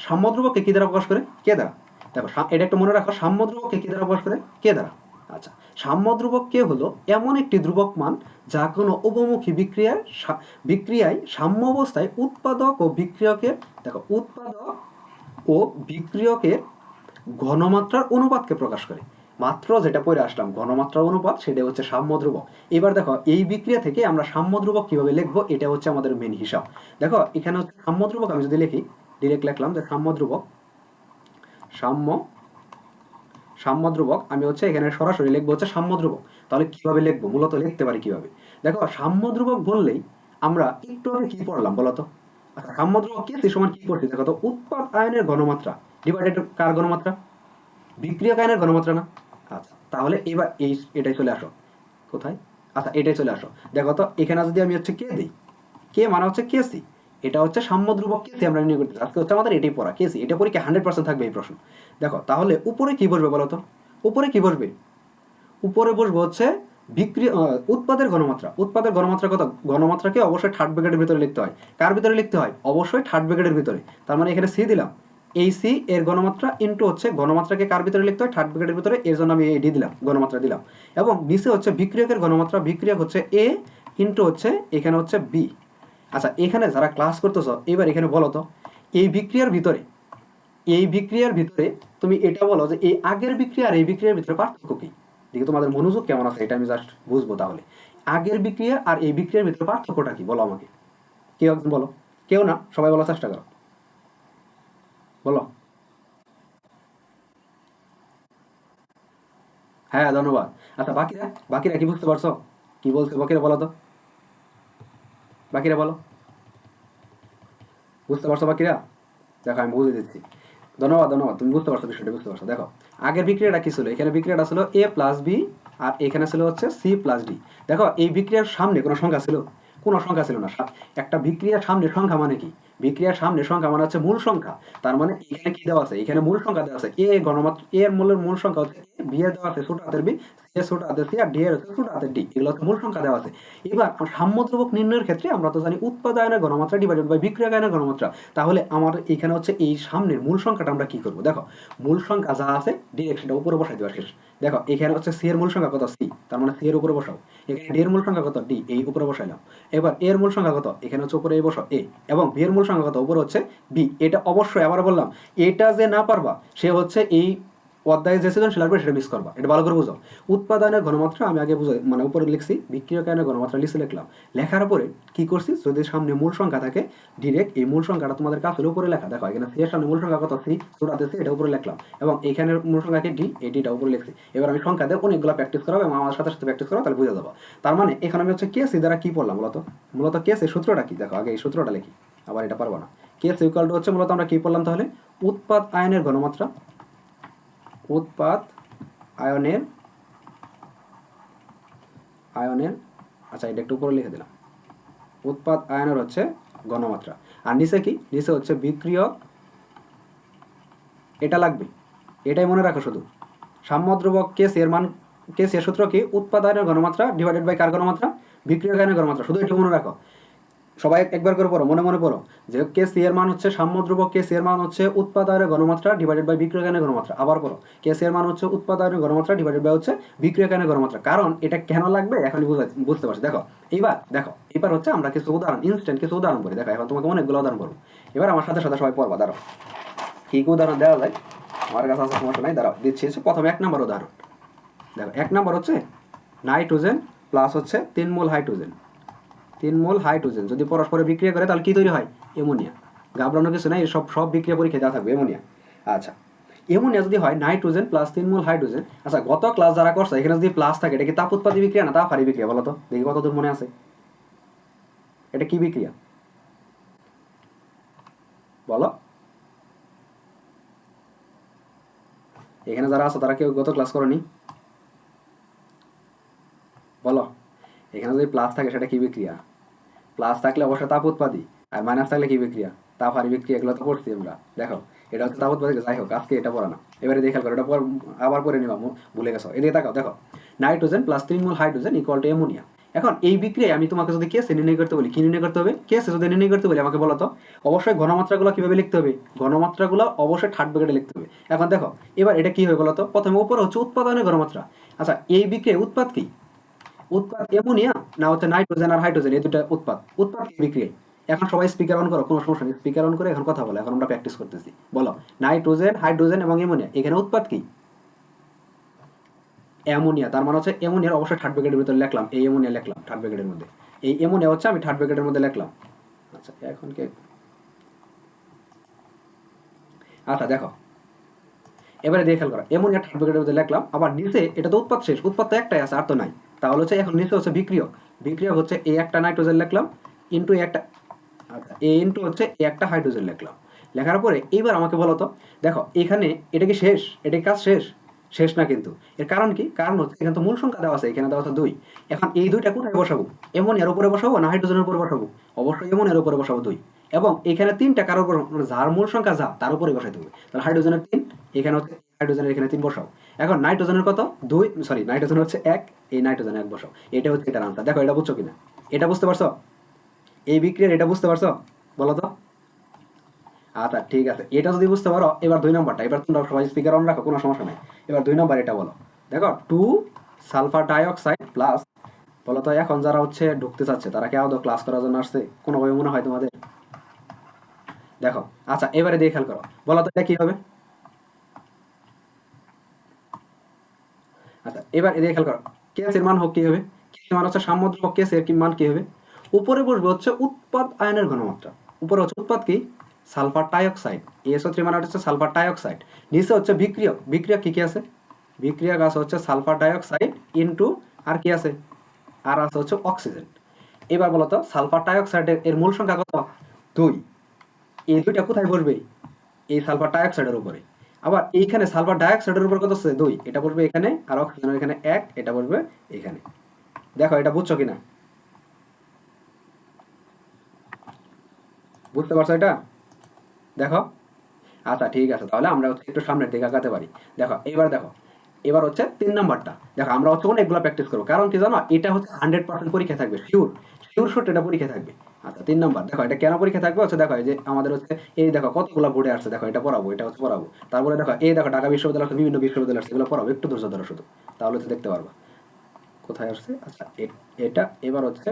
সাম্যধ্রুবককে কি দ্বারা প্রকাশ করে, কে দ্বারা। দেখো এটা একটু মনে রাখো, সাম্যধ্রুবককে কি দ্বারা প্রকাশ করে, কে দ্বারা। আচ্ছা সাম্যধ্রুবক কে হলো এমন একটি ধ্রুবক মান যা কোনো উভমুখী বিক্রিয়ায় সাম্য অবস্থায় উৎপাদক ও বিক্রিয়কের, দেখো উৎপাদক ও বিক্রিয়কের ঘনমাত্রার অনুপাতকে প্রকাশ করে। মাত্র যেটা পড়ে আসলাম ঘনমাত্রার অনুপাত, সেটা হচ্ছে সাম্যধ্রুবক। এবার দেখো এই বিক্রিয়া থেকে আমরা সাম্যধ্রুবক কিভাবে লিখবো, এটা হচ্ছে আমাদের মেন হিসাব। দেখো এখানে হচ্ছে সাম্যধ্রুবক, আমি যদি লিখি ডিরেক্ট লিখলাম যে সাম্যধ্রুবক, সাম্য সাম্যধ্রুবক আমি হচ্ছে এখানে সরাসরি লিখবো হচ্ছে সাম্যধ্রুবক। তাহলে কিভাবে লিখবো, মূলত লিখতে পারি কিভাবে, দেখো সাম্যধ্রুবক বললেই আমরা একটু আগে কি পড়লাম বলতো। আচ্ছা সাম্যধ্রুবক কি সে সমান কি পড়ছি, দেখো তো উৎপাদ আয়নের ঘনমাত্রা ডিভাইডেড কার ঘনমাত্রা, বিক্রিয়ক আয়নের ঘনমাত্রা না। আচ্ছা তাহলে এবার এটাই চলে আসো কোথায়, আচ্ছা এটাই চলে আসো। দেখো তো এখানে যদি আমি হচ্ছে কে দিই, কে মানে হচ্ছে কেসি, এটা হচ্ছে সাম্যধ্রুবক কেসি আমরা নির্ণয় করতে, আজকে হচ্ছে আমাদের এটাই পড়া কেসি, এটা পরীক্ষা 100% থাকবে এই প্রশ্ন। দেখো তাহলে উপরে কি বসবে বলো তো, উপরে কি বসবে, উপরে বসবে হচ্ছে উৎপাদের ঘনমাত্রা। উৎপাদের ঘনমাত্রা কত, ঘনমাত্রাকে অবশ্যই থার্ড ব্র্যাকেটের ভিতরে লিখতে হয়, কার ভিতরে লিখতে হয়, অবশ্যই থার্ড ব্র্যাকেটের ভিতরে। তার মানে এখানে সি দিলাম, এই সি এর ঘনমাত্রা ইন্টু হচ্ছে ঘনমাত্রাকে কার ভিতরে লিখতে হয়, থার্ড ব্র্যাকেটের ভিতরে, এর জন্য আমি এই ডি দিলাম, ঘনমাত্রা দিলাম। এবং নিচে হচ্ছে বিক্রিয়কের ঘনমাত্রা, বিক্রিয়ক হচ্ছে এ ইন্টু হচ্ছে এখানে হচ্ছে বি। আচ্ছা এখানে যারা ক্লাস করতেছ এবার এখানে বলো তো, এই বিক্রিয়ার ভিতরে, এই বিক্রিয়ার ভিতরে তুমি এটা বলো যে এই আগের বিক্রিয়া আর এই বিক্রিয়ার ভিতরে পার্থক্য কি, দেখি তোমাদের মনোযোগ কেমন আছে, এটা আমি জাস্ট বুঝবো। তাহলে আগের বিক্রিয়া আর এই বিক্রিয়ার ভিতরে পার্থক্যটা কি বলো আমাকে, কেউ একজন বলো, কেউ না সবাই বলার চেষ্টা করো, বলো। হ্যাঁ ধন্যবাদ। আচ্ছা বাকিরা, বাকিরা কি বুঝতে পারছো, কি বলছে বাকিরা বলো তো, বাকিরা বলো, বুঝতে পারছো বাকিরা, দেখো আমি বুঝে দিচ্ছি। ধন্যবাদ ধন্যবাদ, তুমি বুঝতে পারছো, বিষয়টা বুঝতে পারছো। দেখো আগের বিক্রিয়াটা কি ছিল, এখানে বিক্রিয়াটা ছিল এ প্লাস বি আর এখানে ছিল হচ্ছে সি প্লাস ডি। দেখো এই বিক্রিয়ার সামনে কোনো সংখ্যা ছিল, কোনো সংখ্যা ছিল না। একটা বিক্রিয়ার সামনে সংখ্যা মানে কি, বিক্রিয়ার সামনে সংখ্যা মানে হচ্ছে মূল সংখ্যা। তার মানে এখানে কি দেওয়া আছে, এখানে মূল সংখ্যা দেওয়া আছে, এ ঘনমাত্রা এ এর মূল সংখ্যা হচ্ছে বি এর দেওয়া আছে ছোট হাতের বি, সি এর ছোট হাতের সি আর ডি এর হচ্ছে ছোট হাতের ডি, এগুলো হচ্ছে মূল সংখ্যা দেওয়া আছে। এবার সাম্যধ্রুবক নির্ণয়ের ক্ষেত্রে আমরা তো জানি উৎপাদনের ঘনমাত্রা ডিভাইডেড বাই বিক্রিয়কের ঘনমাত্রা। তাহলে আমার এখানে হচ্ছে এই সামনের মূল সংখ্যাটা আমরা কি করবো, দেখো মূল সংখ্যা যা আছে ডিরেক্ট সেটা উপরে বসাই দেওয়া শেষ। দেখো এখানে হচ্ছে সি এর মূল সংখ্যা কত, সি, তার মানে সি এর উপরে বসাও। এখানে ডি এর মূল সংখ্যা কত, ডি, এই উপরে বসাইলাম। এবার এর মূল সংখ্যা কত, এখানে হচ্ছে উপরে বসাও এ, এবং বি এর মূল সংখ্যা কত, উপরে হচ্ছে বি। এটা অবশ্যই আবার বললাম, এটা যে না পারবা সে হচ্ছে এই অধ্যায়ে যে সৃজনশীল আসবে সেটা মিস করবা, এটা ভালো করে বুঝো। উৎপাদনের ঘনমাত্রা আমি আগে বুঝাই, মানে উপরে লিখছি, বিক্রিয়কের ঘনমাত্রা লিখে লিখলাম। লেখার পরে কি করছি, যদি সামনে মূল সংখ্যা থাকে ডিরেক্ট এই মূল সংখ্যাটা তোমাদের কাছে উপরে লেখা, দেখো এখানে সি এর সামনে মূল সংখ্যা কত, সি ছোটাতে সি, এটা উপরে লিখলাম, এবং এখানে মূল সংখ্যাকে ডি, এই ডিটা উপরে লিখছি। এবার আমি সংখ্যা দিয়ে অনেকগুলো প্র্যাকটিস করাবো এবং আমার সাথে সাথে প্র্যাকটিস করাবো, তাহলে বুঝে যাবো। তার মানে এখানে আমি হচ্ছে কেস দ্বারা কি পড়লাম মূলত কেস এর সূত্রটা কি, দেখো আগে এই সূত্রটা লিখি, আবার এটা পারবো না। কেস ইকুয়াল টু হচ্ছে মূলত আমরা কি পড়লাম তাহলে, উৎপাদ আয়নের ঘনমাত্রা, উৎপাদ আয়নের আয়নের আচ্ছা এটা একটু উপরে লিখে দিলাম, উৎপাদ আয়নের হচ্ছে ঘনমাত্রা। আর নিচে কি, নিচে হচ্ছে বিক্রিয়ক, এটা লাগবে, এটাই মনে রাখো শুধু। সাম্যদ্রব্যক কেস এর মান, কেস এর সূত্র কি, উৎপাদ আয়নের ঘনমাত্রা ডিভাইডেড বাই কার ঘনমাত্রা, বিক্রিয়ক আয়নের ঘনমাত্রা, শুধু এটা মনে রাখো। সবাই একবার করে পড়ো, মনে মনে পড়ো, যে কে সি এর মান হচ্ছে সাম্যদ্রব্যক, কে সি এর মান হচ্ছে উৎপাদনের ঘনমাত্রা ডিভাইডেড বাই বিক্রিয়কের ঘনমাত্রা। আবার পড়ো, কে সি এর মান হচ্ছে উৎপাদনের ঘনমাত্রা ডিভাইডেড বাই হচ্ছে বিক্রিয়কের ঘনমাত্রা। কারণ এটা কেন লাগবে এখন বুঝতে পারছি। এবার হচ্ছে আমরা কিছু উদাহরণ, ইনস্ট্যান্ট কিছু উদাহরণ করি। দেখো এখন তোমাকে অনেকগুলো উদাহরণ করবো, এবার আমার সাথে সাথে সবাই পড়বা। দাঁড়াও কি কি উদাহরণ দেওয়া যায়, আমার কাছে আছে সমস্যা নাই, দাঁড়াও দিচ্ছি। প্রথমে 1 নম্বর উদাহরণ দেখো, 1 নম্বর হচ্ছে নাইট্রোজেন প্লাস হচ্ছে 3 মোল হাইড্রোজেন, 3 মোল হাইড্রোজেন যদি পরস্পরে বিক্রিয়া করে তাহলে কি তৈরি হয়, অ্যামোনিয়া। ঘাবড়ানোর কিছু নাই, সব বিক্রিয়া পরীক্ষা দেওয়া থাকবে, অ্যামোনিয়া। আচ্ছা, অ্যামোনিয়া যদি হয় নাইট্রোজেন প্লাস 3 মোল হাইড্রোজেন। আচ্ছা, গত ক্লাস যারা করছে এখানে যদি প্লাস থাকে, এটা কি তাপ উৎপাদী বিক্রিয়া না তাপ হারি বিক্রিয়া, বলো তো দেখি কতদূর মনে আছে, এটা কি বিক্রিয়া বলো। এখানে যারা আছে তারা কেউ গত ক্লাস করনি, বলো। এখানে যদি প্লাস থাকে সেটা কি বিক্রিয়া, প্লাস থাকলে অবশ্যই তাপ উৎপাদী, আর মাইনাস থাকলে কি বিক্রিয়া, তাপ হারি বিক্রিয়া। এগুলো তো পড়ছি আমরা, দেখো এটা হচ্ছে তাপ উৎপাদী। যাই হোক, আজকে এটা পড়া না, এবারে দেখে করো, এটা আবার পরে নিবা, ভুলে গেছো। এদিকে তাকাও, দেখো nitrogen plus 3 mole hydrogen equal to ammonia. এখন এই বিক্রিয়ায় আমি তোমাকে যদি কেসে নির্ণয় করতে বলি, কি নির্ণয় করতে হবে, কেসে যদি নির্ণয় করতে বলি আমাকে বলো তো, অবশ্যই ঘনমাত্রাগুলো কিভাবে লিখতে হবে, ঘনমাত্রাগুলো অবশ্যই থার্ড ব্র্যাকেটে লিখতে হবে। এখন দেখো এবার এটা কি হবে বলো তো, প্রথমে উপরে হচ্ছে উৎপাদনের ঘনমাত্রা। আচ্ছা, এই বিক্রিয়ায় উৎপাদ কি, উৎপাদ অ্যামোনিয়া না হচ্ছে নাইট্রোজেন আর হাইড্রোজেন, এই দুটো উৎপাদ কি বিক্রিয়া। এখন সবাই স্পিকার অন করো, কোনো সমস্যা নেই, স্পিকার অন করে এখন কথা বলো, এখন আমরা প্র্যাকটিস করতেছি। বলো নাইট্রোজেন, হাইড্রোজেন এবং অ্যামোনিয়া, এখানে উৎপাদ কি, অ্যামোনিয়া। তার মানে হচ্ছে অ্যামোনিয়ার অবশ্যই থার্ড ব্র্যাকেটের ভিতরে লিখলাম, এই অ্যামোনিয়া লিখলাম থার্ড ব্র্যাকেটের মধ্যে, এই অ্যামোনিয়া হচ্ছে আমি থার্ড ব্র্যাকেটের মধ্যে লিখলাম। আচ্ছা এখন কে, আচ্ছা দেখো এবারে দিয়ে খেয়াল করো, অ্যামোনিয়া থার্ড ব্র্যাকেটের মধ্যে লিখলাম, আবার নিচে এটা তো উৎপাদ শেষ, উৎপাদ তো একটাই আছে, আর তো নাই। তাহলে হচ্ছে এখন নিচে হচ্ছে বিক্রিয়ক, বিক্রিয়ক হচ্ছে এই একটা নাইট্রোজেন লিখলাম ইন্টু একটা, আচ্ছা এ ইন্টু হচ্ছে এ একটা হাইড্রোজেন লিখলাম। লেখার পরে এইবার আমাকে বলো তো, দেখো এখানে এটা কি শেষ, এটা কি কাজ শেষ, শেষ না কিন্তু। এর কারণ কি, কারণ হচ্ছে এখানে তো মূল সংখ্যা দেওয়া আছে, এখানে দেওয়া আছে 2। এখন এই দুইটা কোথায় বসাবো, অ্যামোনিয়ার উপরে বসাবো না হাইড্রোজেনের উপরে বসাবো, অবশ্যই অ্যামোনিয়ার উপরে বসাবো 2। এবং এখানে 3টা কারোর উপর, মানে যার মূল সংখ্যা যা তার উপরে বসাইতে হবে। তাহলে হাইড্রোজেনের 3, এখানে হচ্ছে হাইড্রোজেনের এখানে 3 বসাও। এখন নাইট্রোজেনের কত 2, সরি নাইট্রোজেন হচ্ছে 1, এই নাইট্রোজেন 1 বসাও। এটা হচ্ছে এটার আনসার। দেখো এটা বুঝছো কিনা, এটা বুঝতে পারছো, এই বিক্রিয়ার এটা বুঝতে পারছো, বলো তো। আচ্ছা ঠিক আছে, এটা যদি বুঝতে পারো, এবার 2 নম্বরটা, এবার তোমরা সবাই স্পিকার অন রাখো, কোনো সমস্যা নেই। এবার 2 নম্বর এটা বলো, দেখো 2 সালফার ডাইঅক্সাইড প্লাস, বলো তো এখন যারা হচ্ছে ঢুকতে চাচ্ছে তারা কি আদৌ ক্লাস করার জন্য আসছে, কোনোভাবে মনে হয় তোমাদের, দেখো। আচ্ছা এবারে দিয়ে খেয়াল করো, বলো তো এটা কি হবে। আচ্ছা এবার এদিকে খেয়াল করো, কেসের মান হোক কি হবে, কেসের মান হচ্ছে সাম্যদ্রব্য, কেসের কি মান কি হবে, উপরে বসবে হচ্ছে উৎপাদ আয়নের ঘনমাত্রা, উপরে হচ্ছে উৎপাদ কি, সালফার ডাইঅক্সাইড, SO3 মানে হচ্ছে সালফার ডাইঅক্সাইড। নিচে হচ্ছে বিক্রিয়ক, বিক্রিয়ক কি কি আছে, বিক্রিয়ক আছে হচ্ছে সালফার ডাইঅক্সাইড ইনটু আর কি আছে, আর আছে হচ্ছে অক্সিজেন। এবার বলো তো সালফার ডাইঅক্সাইডের এর মূল সংখ্যা কত, 2। এই দুইটা কোথায় বসবে, এই সালফার ডাইঅক্সাইডের উপরে। আবার এইখানে সালফার ডাইঅক্সাইডের উপর কত আছে, 2, এটা বসবে এখানে, আর অক্সিজেনের এখানে 1, এটা বসবে এখানে। দেখো এটা বুঝছো কিনা, বুঝতে পারছো এটা, দেখো। আচ্ছা ঠিক আছে, তাহলে আমরা হচ্ছে একটু সামনের দিকে আগাতে পারি। দেখো এবার দেখো, এবার হচ্ছে 3 নাম্বারটা। দেখো আমরা হচ্ছে অনেকগুলো প্র্যাকটিস করবো, কারণ কি জানো, এটা হচ্ছে 100% পরীক্ষা থাকবে, শিওর শিওর শট এটা পরীক্ষা থাকবে। আচ্ছা 3 নাম্বার দেখো, এটা কেন পরীক্ষা থাকবে হচ্ছে, দেখো এই যে আমাদের হচ্ছে এই দেখো কতগুলো বোর্ডে আসছে, দেখো এটা পড়াবো, এটা হচ্ছে পড়াবো। তারপরে দেখো এই দেখো ঢাকা বিশ্ববিদ্যালয় আছে, বিভিন্ন বিশ্ববিদ্যালয় আছে, এগুলো পড়াবো, একটু ধৈর্য ধরো শুধু, তাহলে হচ্ছে দেখতে পারবা কোথায় আসছে। আচ্ছা এটা এবার হচ্ছে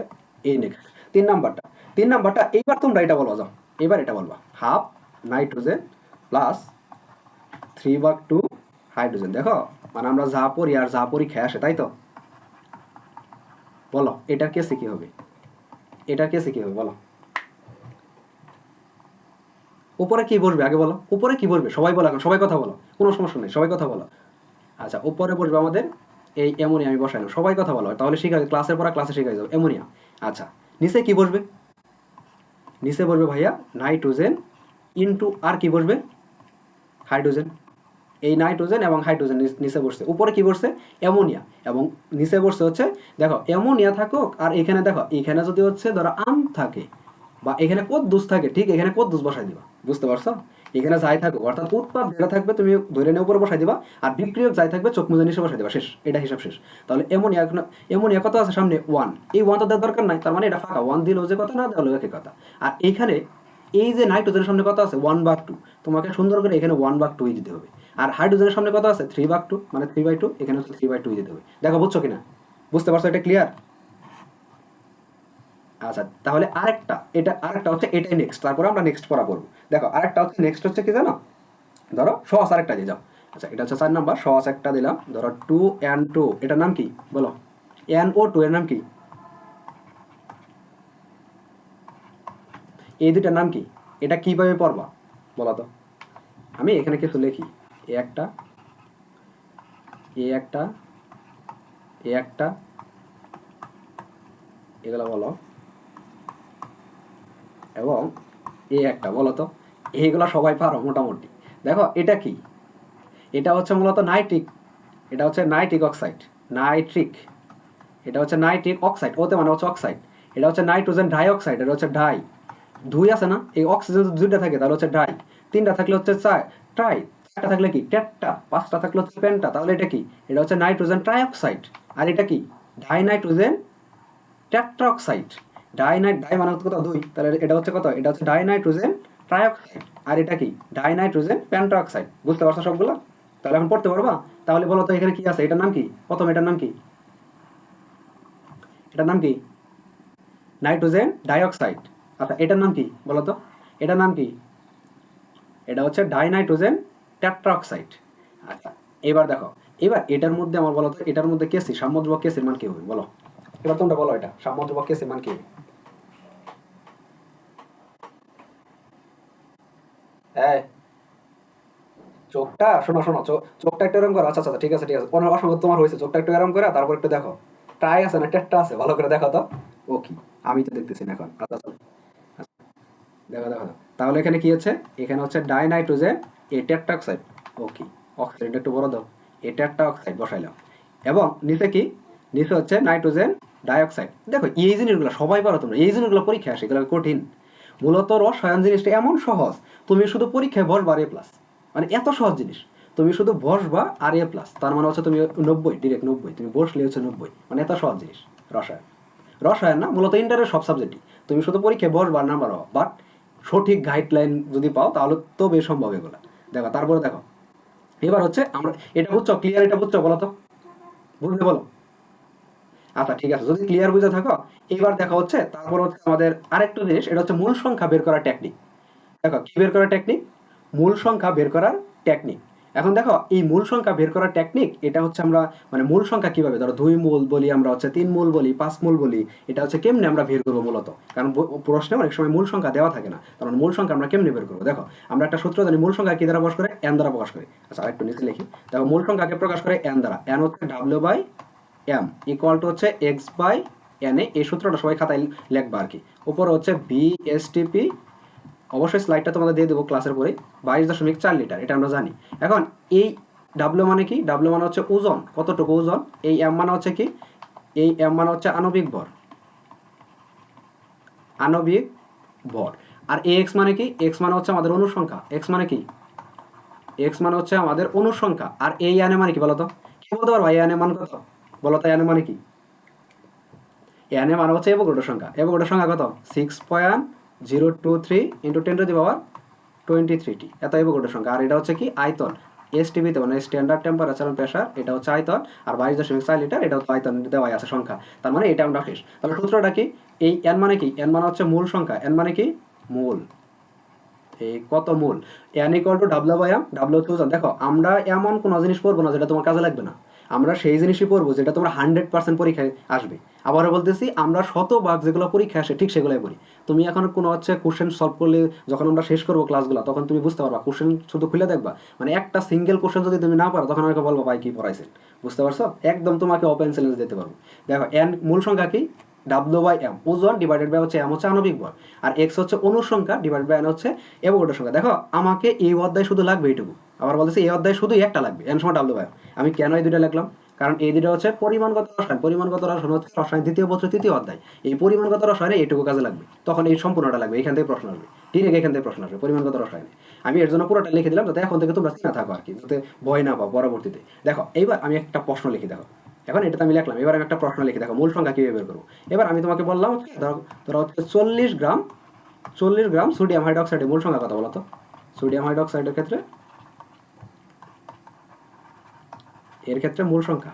এই নেক্সট 3 নাম্বারটা, 3 নাম্বারটা এইবার তোমরা এটা বলবা, যাও এবার এটা বলবা, হাফ নাইট্রোজেন প্লাস 3/2 হাইড্রোজেন। দেখো মানে আমরা যা পড়ি আর যা পরীক্ষায় আসে, তাই তো? বলো এটার কেসে কি হবে, এটার কেসে কি হবে বলো? উপরে কি বসবে আগে বলো, উপরে কি বসবে সবাই বলো, এখন সবাই কথা বলো, কোনো সমস্যা নেই, সবাই কথা বলো। আচ্ছা উপরে বসবে আমাদের এই অ্যামোনিয়া, আমি বসাইলাম, সবাই কথা বলো তাহলে শিখা ক্লাসের পর ক্লাসে শিখাই যাবে অ্যামোনিয়া। আচ্ছা নিচে কি বসবে? নিচে বসবে ভাইয়া নাইট্রোজেন ইনটু আর কি বসবে? হাইড্রোজেন। এই নাইট্রোজেন এবং হাইড্রোজেন নিচে বসছে, উপরে কি বসছে? অ্যামোনিয়া। এবং নিচে বসছে হচ্ছে দেখো অ্যামোনিয়া থাকুক, আর এখানে দেখো এখানে যদি হচ্ছে ধরো আম থাকে বা এখানে কদ্দুস থাকে, ঠিক এখানে কদ্দুস বসাই দিবা, বুঝতে পারছো? এখানে যাই থাকুক অর্থাৎ উৎপাদ যেটা থাকবে তুমি ধরে নিয়ে উপরে বসাই দিবা, আর বিক্রিয়ক যাই থাকবে চোখ মুজে নিচে বসাই দিবা, শেষ, এটা হিসাব শেষ। তাহলে অ্যামোনিয়া, অ্যামোনিয়া কত আছে সামনে? 1। এই 1 তো দেওয়ার দরকার নাই, তার মানে এটা ফাঁকা, 1 দিলেও যে কথা, না দেওয়ালেও একই কথা। আর এইখানে এই যে নাইট্রোজেনের সামনে কত আছে? 1/2। তোমাকে সুন্দর করে এখানে 1/2 দিতে হবে। আর হাইড্রোজেনের সামনে কত আছে? 3/2, মানে 3/2, এখানে হচ্ছে 3/2 দিতে হবে। দেখো বুঝছো কিনা, বুঝতে পারছো? এটা ক্লিয়ার? আচ্ছা তাহলে আরেকটা, এটা আরেকটা হচ্ছে এটাই নেক্সট, তারপরে আমরা নেক্সট পড়া করবো। দেখো আরেকটা হচ্ছে নেক্সট হচ্ছে কি জানো? ধরো সহজ আরেকটা দিয়ে যাও। আচ্ছা এটা হচ্ছে 4 নাম্বার, সহজ একটা দিলাম, ধরো 2N2, এটার নাম কি বলো? NO2 এর নাম কি? এই দুটার নাম কি? এটা কিভাবে পড়বা বলো তো? আমি এখানে কিছু লিখি, এ একটা, এ একটা, এ একটা, এগুলো বলো, এবং এ একটা, বলো তো। এইগুলো সবাই পারো মোটামুটি। দেখো এটা কি? এটা হচ্ছে মূলত নাইট্রিক, এটা হচ্ছে নাইট্রিক অক্সাইড, নাইট্রিক, এটা হচ্ছে নাইট্রিক অক্সাইড, ওতে মানে হচ্ছে অক্সাইড। এটা হচ্ছে নাইট্রোজেন ডাই অক্সাইড, এটা হচ্ছে ডাই। দুই আছে না, এই অক্সিজেন যদি দুইটা থাকে তাহলে হচ্ছে ডাই, তিনটা থাকলে হচ্ছে ট্রাই, চারটা থাকলে কি টেট্টা, পাঁচটা থাকলে হচ্ছে পেন্টা, তাহলে এটা কি? এটা হচ্ছে নাইট্রোজেন ট্রাই অক্সাইড। আর এটা কি? Die nitrogen tetra oxide. Die মানে হচ্ছে কত? দুই, তাহলে এটা হচ্ছে কত? এটা হচ্ছে ডাই নাইট্রোজেন ট্রাই অক্সাইড। আর এটা কি? Die nitrogen penta oxide. বুঝতে পারছো সবগুলো? তাহলে এখন পড়তে পারবা? তাহলে বলো তো এখানে কি আছে, এটার নাম কি? প্রথম এটার নাম কি? এটার নাম কি? Nitrogen dioxide. আচ্ছা এটার নাম কি বলো তো? এটার নাম কি? এটা হচ্ছে ডাইনাইট্রোজেন টেট্রাঅক্সাইড। আচ্ছা এবার দেখো, এবার এটার মধ্যে আমার বলো তো, এটার মধ্যে কেসি, সাম্যদ্রব্য কেসির মান কি হবে বলো? এবার তোমরা বলো এটা সাম্যদ্রব্য কেসির মান কি হবে? হ্যাঁ, চোখটা শোনো শোনো, চোখটা একটু এরকম করো। আচ্ছা আচ্ছা ঠিক আছে ঠিক আছে, কোনো অসঙ্গত তোমার হয়েছে, চোখটা একটু এরকম করে তারপর একটু দেখো, ট্রাই আছে না টেট্টা আছে, ভালো করে দেখো তো। ও কি, আমি তো দেখতেছি না এখন। আচ্ছা আচ্ছা, দেখো দেখো দেখো। তাহলে এখানে কি হচ্ছে? এখানে হচ্ছে ডাইনাইট্রোজেন এ টেট্রাঅক্সাইড। ওকে, অক্সাইড একটু বড় দাও, এ টেট্রাঅক্সাইড বসাইলাম। এবং নিচে কি? নিচে হচ্ছে নাইট্রোজেন ডাইঅক্সাইড। দেখো এই জিনিসগুলো সবাই পারো তোমরা, এই জিনিসগুলো পরীক্ষায় আসে, এগুলো কঠিন। মূলত রসায়ন জিনিসটা এমন সহজ, তুমি শুধু পরীক্ষায় বসবা আর A+, মানে এত সহজ জিনিস। তুমি শুধু বসবা আর A+, তার মানে হচ্ছে তুমি 90, ডিরেক্ট 90, তুমি বসলে হচ্ছে 90, মানে এত সহজ জিনিস রসায়ন। রসায়ন না, মূলত ইন্টারের সব সাবজেক্টই তুমি শুধু পরীক্ষায় বসবা আর নাম্বার পাবা, বাট সঠিক গাইডলাইন যদি পাও তাহলে তবে সম্ভব এগুলো। দেখো তারপরে দেখো, এবার হচ্ছে আমরা, এটা বুঝছো ক্লিয়ার? এটা বুঝছো বলো তো, বুঝতে বলো। আচ্ছা ঠিক আছে, যদি ক্লিয়ার বুঝে থাকো, এবার দেখা হচ্ছে তারপর হচ্ছে আমাদের আরেকটা জিনিস, এটা হচ্ছে মূল সংখ্যা বের করার টেকনিক। দেখো কি বের করার টেকনিক? মূল সংখ্যা বের করার টেকনিক। এখন দেখো এই মূল সংখ্যা বের করার টেকনিক, এটা হচ্ছে আমরা মানে মূল সংখ্যা কিভাবে, ধরো 2 মূল বলি, আমরা হচ্ছে 3 মূল বলি, 5 মূল বলি, এটা হচ্ছে কেমনে আমরা বের করবো মূলত, কারণ প্রশ্নে অনেক সময় মূল সংখ্যা দেওয়া থাকে না, কারণ মূল সংখ্যা আমরা কেমনে বের করবো? দেখো আমরা একটা সূত্র জানি, মূল সংখ্যা কি দ্বারা প্রকাশ করে? n দ্বারা প্রকাশ করে। আচ্ছা আরেকটু নিচে লিখি, দেখো মূল সংখ্যাকে প্রকাশ করে n দ্বারা, n হচ্ছে W/m ইকুয়াল টু হচ্ছে x/n, এই সূত্রটা সবাই খাতায় লিখবা আর কি। উপরে হচ্ছে BSTP, অবশ্যই স্লাইডটা তোমাদের দিয়ে দেবো ক্লাসের পরে, 22.4 লিটার, এটা আমরা জানি। এখন এই ডাব্লিউ মানে কি? ডাব্লিউ মানে হচ্ছে ওজন, কতটুকু ওজন। এই এম মানে হচ্ছে কি? এই এম মানে হচ্ছে আণবিক ভর, আণবিক ভর। আর এক্স মানে কি? এক্স মানে হচ্ছে আমাদের অণুর সংখ্যা, এক্স মানে কি? এক্স মানে হচ্ছে আমাদের অণুর সংখ্যা। আর এই এনে মানে কি বলো তো? কি বলতে পারবো এই এনে মান কত বলো তো? এনে মানে কি? এনে মানে হচ্ছে অ্যাভোগাড্রো সংখ্যা। অ্যাভোগাড্রো সংখ্যা কত? 6.023 ইন্টু 10⁻23t, এত অ্যাভোগাড্রো সংখ্যা। আর এটা হচ্ছে কি? আয়তন। এসটিপিতে মানে স্ট্যান্ডার্ড টেম্পারেচার অ্যান্ড প্রেসার, এটা হচ্ছে আয়তন। আর 22.4 লিটার, এটা হচ্ছে আয়তন দেওয়াই আছে সংখ্যা, তার মানে এটা আমরা শেষ। তাহলে সূত্রটা কি? এই এন মানে কি? এন মানে হচ্ছে মূল সংখ্যা, এন মানে কি? মূল। এই কত মূল, n ইকুয়াল টু ডাব্লিউ বাই এম, ডাব্লিউ হচ্ছে ওজন। দেখো আমরা এমন কোনো জিনিস পড়বো না যেটা তোমার কাজে লাগবে না, আমরা সেই জিনিসই পড়বো যেটা তোমার 100% পরীক্ষায় আসবে। আবারও বলতেছি, আমরা শতভাগ যেগুলো পরীক্ষায় আসে ঠিক সেগুলোই পড়ি। তুমি এখন কোনো হচ্ছে কোশ্চেন সলভ করলে যখন আমরা শেষ করবো ক্লাসগুলো, তখন তুমি বুঝতে পারবা, কোশ্চেন শুধু খুলে দেখবা, মানে একটা সিঙ্গেল কোশ্চেন যদি তুমি না পারো তখন আমাকে বলবো ভাই কি পড়াইছেন, বুঝতে পারছো? একদম তোমাকে ওপেন চ্যালেঞ্জ দিতে পারবো। দেখো এন মূল সংখ্যা কি, ডাব্লিউ বাই এম, ওজন ডিভাইডেড বাই হচ্ছে এম হচ্ছে আণবিক ভর, আর এক্স হচ্ছে অণুর সংখ্যা ডিভাইডেড বাই এন হচ্ছে অ্যাভোগাড্রোর সংখ্যা। দেখো আমাকে এই অধ্যায় শুধু লাগবে এইটুকু, আবার বলতেছি এই অধ্যায় শুধু একটা লাগবে, এন সময় ডাব্লিউ বাই এম। আমি কেন এই দুটো লিখলাম, কারণ এই দুটো হচ্ছে পরিমাণগত রসায়ন, পরিমাণগত রসায়ন হচ্ছে রসায়ন দ্বিতীয় বছর তৃতীয় অধ্যায়, এই পরিমাণগত রসায়নে এইটুকু কাজে লাগবে, তখন এই সম্পূর্ণটা লাগবে, এখান থেকে প্রশ্ন আসবে, ডিরেক্ট এখান থেকে প্রশ্ন আসবে পরিমাণগত রসায়নে। আমি এর জন্য পুরোটা লিখে দিলাম যাতে এখন থেকে তোমরা চিন্তা থাকো আর কি, যাতে ভয় না পাও পরবর্তীতে। দেখো এইবার আমি একটা প্রশ্ন লিখি, দেখো এখন এটা আমি লিখলাম, এবার আমি একটা প্রশ্ন লিখি, দেখো মূল সংখ্যা কীভাবে বের করবো। এবার আমি তোমাকে বললাম হচ্ছে ধরো হচ্ছে 40 গ্রাম সোডিয়াম হাইড্রোক্সাইডের মূল সংখ্যা কত বলো তো? সোডিয়াম হাইড্রোক্সাইডের ক্ষেত্রে, এর ক্ষেত্রে মূল সংখ্যা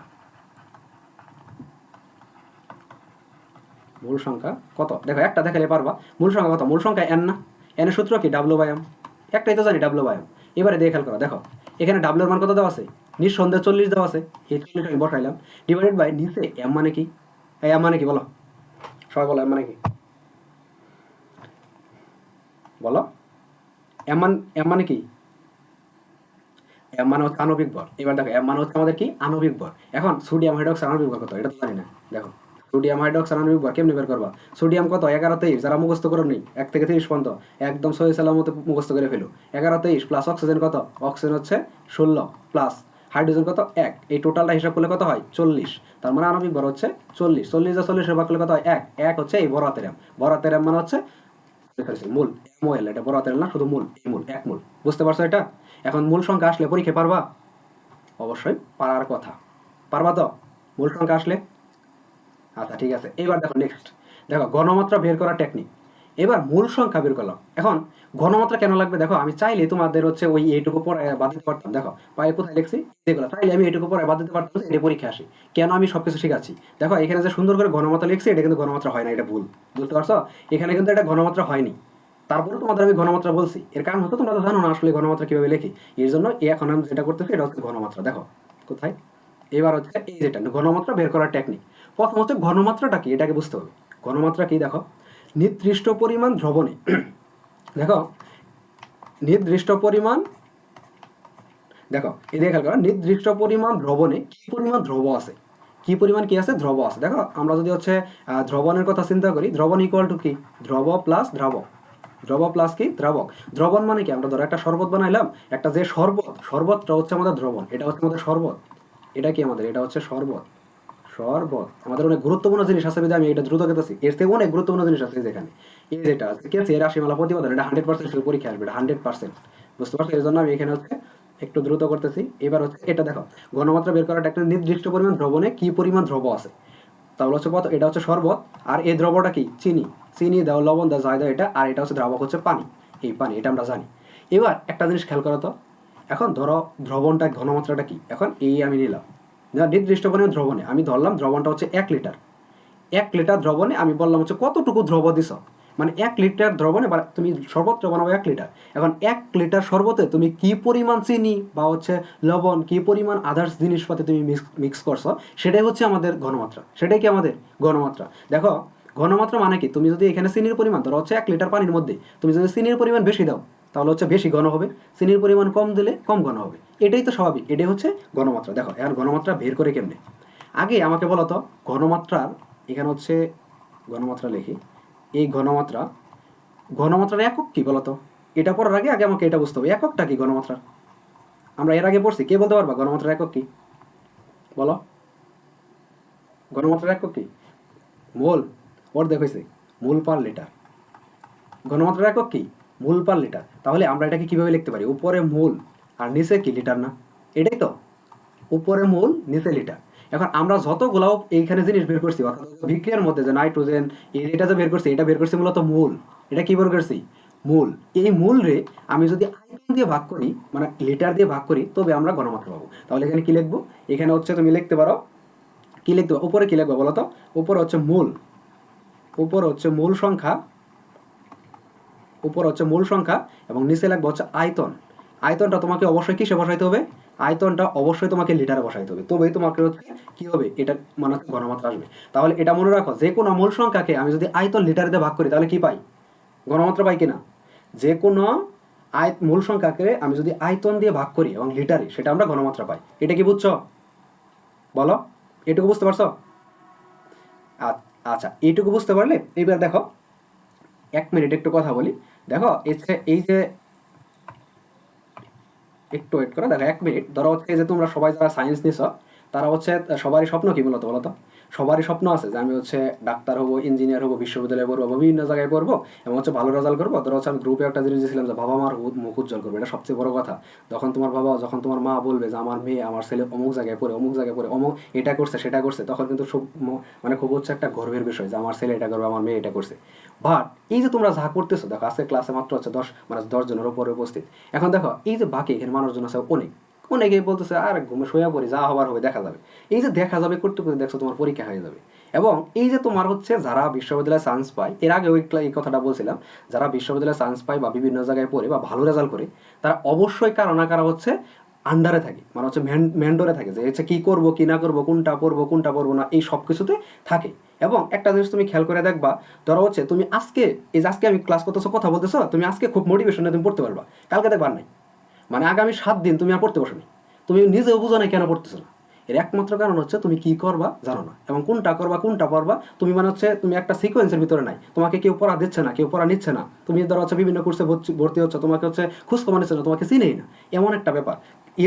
কত? দেখো একটা দেখালে পারবা মূল সংখ্যা কত। মূল সংখ্যা এন না, এন এর সূত্র কি, ডাব্লিউ বাই এম, একটাই তো জানি ডাব্লিউ বাই এম। এবারে দিয়ে খেয়াল করো, দেখো এখানে ডাব্লিউর মান কত দেওয়া আছে, নিঃসন্দেহে 40 দেওয়া আছে, এই 40 আমি বসাইলাম, ডিভাইডেড বাই নিচে এম মানে কি, এই এম মানে কি বলো, সবাই বলো এম মানে কি বলো, এম মানে কি, এম মানে হচ্ছে আণবিক ভর। এবার দেখো এম মানে হচ্ছে আমাদের কি, আণবিক ভর। এখন সোডিয়াম হাইড্রোক্সাইড আণবিক ভর কত, এটা তো জানি না। দেখো সোডিয়াম হাইড্রোক্সাইড আণবিক ভর কেমনি বের করবা, সোডিয়াম কত 11-23, যারা মুখস্থ করো নেই 1 থেকে 30 পর্যন্ত একদম সহি সালামতে মুখস্থ করে ফেলো। 11-23 প্লাস অক্সিজেন কত, অক্সিজেন হচ্ছে 16 প্লাস হাইড্রোজেন কত 1, এই টোটালটা হিসাব করলে কত হয় 40, তার মানে আণবিক ভর হচ্ছে 40, 40 ভাগ করলে কত হয় 1, 1 হচ্ছে এই বড় হাতের এম, বড় হাতের এম মানে হচ্ছে মূল, এমওএল, এটা বড় হাতের না, শুধু মূল, এই মূল, এক মূল, বুঝতে পারছো এটা? এখন মূল সংখ্যা আসলে পরীক্ষা পারবা, অবশ্যই পারার কথা, পারবা তো মূল সংখ্যা আসলে? আচ্ছা ঠিক আছে, এবার দেখো নেক্সট, দেখো ঘনমাত্রা বের করার টেকনিক। এবার মূল সংখ্যা বের করলাম, এখন ঘনমাত্রা কেন লাগবে, দেখো আমি চাইলে তোমাদের হচ্ছে ওই এইটুকু পরে বাদ দিতে পারতাম, দেখো পায়ে কোথায় লিখছি যেগুলো, চাইলে আমি এইটুকু পরে বাদ দিতে পারতাম, এটা পরীক্ষা আসে, কেন আমি সবকিছু শিখাচ্ছি। দেখো এখানে যে সুন্দর করে ঘনমাত্রা লিখছি, এটা কিন্তু ঘনমাত্রা হয় না, এটা ভুল, বুঝতে পারছো? এখানে কিন্তু এটা ঘনমাত্রা হয়নি, তারপরে তোমাদের আমি ঘনমাত্রা বলছি, এর কারণ হচ্ছে তোমরা তো জানো না আসলে ঘনমাত্রা কিভাবে লিখি, এর জন্য এখন আমি যেটা করতেছি এটা হচ্ছে ঘনমাত্রা। দেখো কোথায়, এবার হচ্ছে এই যেটা ঘনমাত্রা বের করার টেকনিক। প্রথম হচ্ছে ঘনমাত্রাটা কি, এটাকে বুঝতে হবে। ঘনমাত্রা কি, দেখো নির্দিষ্ট পরিমাণ দ্রবণে দেখো নির্দিষ্ট পরিমাণ, দেখো এই দেখে খেয়াল করো, নির্দিষ্ট পরিমাণ দ্রবণে কি পরিমাণ দ্রব আছে, কি পরিমাণ কি আছে, দ্রব আছে। দেখো আমরা যদি হচ্ছে দ্রবণের কথা চিন্তা করি, দ্রবণ ইকুয়াল টু কি, দ্রব প্লাস দ্রাবক, দ্রব প্লাস কি দ্রাবক। দ্রবণ মানে কি, আমরা ধরো একটা শরবত বানাইলাম, একটা যে শরবত, শরবতটা হচ্ছে আমাদের দ্রবণ, এটা হচ্ছে আমাদের শরবত, এটা কি আমাদের, এটা হচ্ছে শরবত, শরবত আমাদের অনেক গুরুত্বপূর্ণ জিনিস আছে, আমি এটা দ্রুত কেতেছি, এর থেকে অনেক গুরুত্বপূর্ণ জিনিস আছে যেখানে, এই যেটা আছে ঠিক আছে, এর রাশিমালা প্রতিপাদন, এটা 100% পরীক্ষা আসবে, এটা 100%, বুঝতে পারছো? এর জন্য আমি এখানে হচ্ছে একটু দ্রুত করতেছি। এবার হচ্ছে এটা দেখো, ঘনমাত্রা বের করার একটা নির্দিষ্ট পরিমাণ দ্রবণে কি পরিমাণ দ্রব আছে, তাহলে হচ্ছে কত, এটা হচ্ছে শরবত, আর এই দ্রবটা কি, চিনি, চিনি দাও, লবণ দাও, যাই দাও এটা, আর এটা হচ্ছে দ্রাবক হচ্ছে পানি, এই পানি, এটা আমরা জানি। এবার একটা জিনিস খেয়াল করো তো, এখন ধরো দ্রবণটা ঘনমাত্রাটা কি, এখন এই আমি নিলাম না নির্দিষ্ট পরিমাণ দ্রবণে, আমি ধরলাম দ্রবণটা হচ্ছে 1 লিটার, 1 লিটার দ্রবণে আমি বললাম হচ্ছে কতটুকু দ্রব দিছ, মানে 1 লিটার দ্রবণে বা তুমি শরবতটা বানাবো 1 লিটার, এখন 1 লিটার শরবতে তুমি কি পরিমাণ চিনি বা হচ্ছে লবণ, কি পরিমাণ আদার্স জিনিসপাতি তুমি মিক্স করছো, সেটাই হচ্ছে আমাদের ঘনমাত্রা, সেটাই কি আমাদের ঘনমাত্রা। দেখো ঘনমাত্রা মানে কি, তুমি যদি এখানে চিনির পরিমাণ ধরো হচ্ছে 1 লিটার পানির মধ্যে তুমি যদি চিনির পরিমাণ বেশি দাও তাহলে হচ্ছে বেশি ঘন হবে, চিনির পরিমাণ কম দিলে কম ঘন হবে, এটাই তো স্বাভাবিক, এটাই হচ্ছে ঘনমাত্রা। দেখো এখন ঘনমাত্রা বের করে কেমনে, আগে আমাকে বলো তো ঘনমাত্রার, এখানে হচ্ছে ঘনমাত্রা লিখি, এই ঘনমাত্রার একক কি বলতো, এটা পড়ার আগে আগে আমাকে এটা বুঝতে হবে, এককটা কি ঘনমাত্রার, আমরা এর আগে পড়ছি, কে বলতে পারবা ঘনমাত্রার একক কি বলো, ঘনমাত্রার একক কি, মোল, ওর দেখেছে মোল পার লিটার, ঘনমাত্রার একক কি মোল পার লিটার। তাহলে আমরা এটাকে কিভাবে লিখতে পারি, উপরে মোল আর নিচে কি লিটার না, এটাই তো, উপরে মোল নিচে লিটার। এখন আমরা যতগুলো এইখানে জিনিস বের করছি, অর্থাৎ বিক্রিয়ার মধ্যে যে নাইট্রোজেন এটা যে বের করছি, এটা বের করছি মূলত মূল, এটা কি বের করছি মূল, এই মূল রে আমি যদি আয়তন দিয়ে ভাগ করি, মানে লিটার দিয়ে ভাগ করি, তবে আমরা ঘনমাত্রা পাবো। তাহলে এখানে কি লিখবো, এখানে হচ্ছে তুমি লিখতে পারো, কি লিখতে পারো উপরে, কি লিখবো বলো তো, উপরে হচ্ছে মূল, উপরে হচ্ছে মূল সংখ্যা, উপর হচ্ছে মূল সংখ্যা এবং নিচে লাগবে হচ্ছে আয়তন। আয়তনটা তোমাকে অবশ্যই কিসে বসাইতে হবে? আয়তনটা অবশ্যই তোমাকে লিটারে বসাইতে হবে, তবেই তোমাকে হচ্ছে কি হবে, এটা মানে হচ্ছে ঘনমাত্রা আসবে। তাহলে এটা মনে রাখো, যে কোনো মূল সংখ্যাকে আমি যদি আয়তন লিটারে দিয়ে ভাগ করি তাহলে কি পাই? ঘনমাত্রা পাই কিনা? যে কোনো মূল সংখ্যাকে আমি যদি আয়তন দিয়ে ভাগ করি এবং লিটারে, সেটা আমরা ঘনমাত্রা পাই। এটা কি বুঝছো? বলো, এটুকু বুঝতে পারছো? আচ্ছা, এইটুকু বুঝতে পারলে এইবার দেখো, 1 মিনিট একটু কথা বলি। দেখো এই যে একটু ওয়েট করো, দেখো 1 মিনিট। ধরো হচ্ছে যে তোমরা সবাই যারা সায়েন্স নিছ, তারা হচ্ছে সবারই স্বপ্ন কি বলতো বলো তো? সবারই স্বপ্ন আছে যে আমি হচ্ছে ডাক্তার হবো, ইঞ্জিনিয়ার হবো, বিশ্ববিদ্যালয়ে পড়বো, বিভিন্ন জায়গায় পড়বো এবং হচ্ছে ভালো রেজাল্ট করবো। ধরো হচ্ছে আমি গ্রুপে একটা জিনিস দিয়েছিলাম যে বাবা মার মুখ উজ্জ্বল করবো, এটা সবচেয়ে বড় কথা। যখন তোমার মা বলবে যে আমার মেয়ে, আমার ছেলে অমুক জায়গায় পড়ে, অমুক জায়গায় পড়ে, অমুক এটা করছে সেটা করছে, তখন কিন্তু মানে খুব হচ্ছে একটা গর্বের বিষয় যে আমার ছেলে এটা করবে, আমার মেয়ে এটা করছে। বাট এই যে তোমরা যা করতেছো, দেখো আজকে ক্লাসে মাত্র হচ্ছে 10 জনের উপরে উপস্থিত। এখন দেখো এই যে বাকি এখানে মানুষজন আছে অনেকেই বলতেছে আর ঘুমে শুয়ে পড়ি, যা হবার হবে দেখা যাবে। এই যে দেখা যাবে করতে করতে দেখছো তোমার পরীক্ষা হয়ে যাবে। এবং এই যে তোমার হচ্ছে যারা বিশ্ববিদ্যালয়ে চান্স পায়, এর আগে এই কথাটা বলছিলাম, যারা বিশ্ববিদ্যালয়ে চান্স পায় বা বিভিন্ন জায়গায় পড়ে বা ভালো রেজাল্ট করে, তারা অবশ্যই কারো না কারো হচ্ছে আন্ডারে থাকে, মানে হচ্ছে মেন্ডরে থাকে, যে হচ্ছে কি করবো কি না করবো, কোনটা পড়বো না, এই সব কিছুতে থাকে। এবং একটা জিনিস তুমি খেয়াল করে দেখবা, ধরো হচ্ছে তুমি আজকে আমি ক্লাস করতেছো, কথা বলতেছো, তুমি আজকে খুব মোটিভেশনে তুমি পড়তে পারবা, কালকে দেখবার নাই। মানে আগামী 7 দিন তুমি আর পড়তে বসো নি, তুমি নিজেও বুঝো না কেন পড়তেছো না। এর একমাত্র কারণ হচ্ছে তুমি কি করবা জানো না, এবং কোনটা করবা কোনটা পড়বা তুমি, মানে হচ্ছে তুমি একটা সিকোয়েন্সের ভিতরে নাই, তোমাকে কেউ পড়া দিচ্ছে না, কেউ পড়া নিচ্ছে না, তুমি ধরো হচ্ছে বিভিন্ন কোর্সে ভর্তি হচ্ছে, তোমাকে হচ্ছে খোঁজখবর নিচ্ছে না, তোমাকে চিনেই না, এমন একটা ব্যাপার।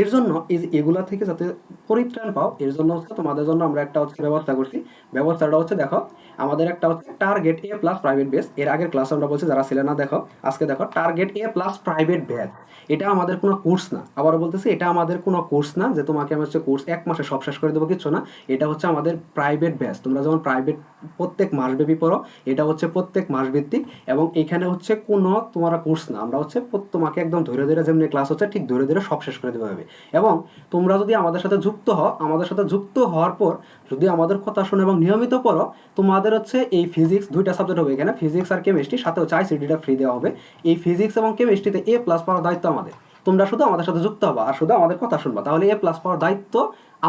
এর জন্য এই যে এগুলা থেকে যাতে পরিত্রাণ পাও, এর জন্য হচ্ছে তোমাদের জন্য আমরা একটা হচ্ছে ব্যবস্থা করছি। ব্যবস্থাটা হচ্ছে দেখো, আমাদের একটা হচ্ছে টার্গেট এ প্লাস প্রাইভেট বেস। এর আগের ক্লাস আমরা বলছি, যারা ছিল না দেখো, আজকে দেখো টার্গেট এ প্লাস প্রাইভেট ব্যাচ। এটা আমাদের কোনো কোর্স না, আবারও বলতেছি, এটা আমাদের কোনো কোর্স না যে তোমাকে আমি হচ্ছে কোর্স 1 মাসে সব শেষ করে দেবো, কিছু না। এটা হচ্ছে আমাদের প্রাইভেট ব্যাচ। তোমরা যেমন প্রাইভেট প্রত্যেক মাসব্যাপী পড়ো, এটা হচ্ছে প্রত্যেক মাস ভিত্তিক। এবং এখানে হচ্ছে কোনো তোমার কোর্স না, আমরা হচ্ছে তোমাকে একদম ধরে ধরে যেমনি ক্লাস হচ্ছে ঠিক ধরে ধরে সব শেষ করে দেওয়া হবে। এবং তোমরা যদি আমাদের সাথে যুক্ত হও, আমাদের সাথে যুক্ত হওয়ার পর যদি আমাদের কথা শোনো এবং নিয়মিত পড়ো, তোমাদের হচ্ছে এই ফিজিক্স 2টা সাবজেক্ট হবে এখানে, ফিজিক্স আর কেমিস্ট্রি, সাথে হচ্ছে আইসিটিটা ফ্রি দেওয়া হবে। এই ফিজিক্স এবং কেমিস্ট্রিতে এ প্লাস পাওয়ার দায়িত্ব আমাদের। তোমরা শুধু আমাদের সাথে যুক্ত হবা আর শুধু আমাদের কথা শুনবা, তাহলে এ প্লাস পাওয়ার দায়িত্ব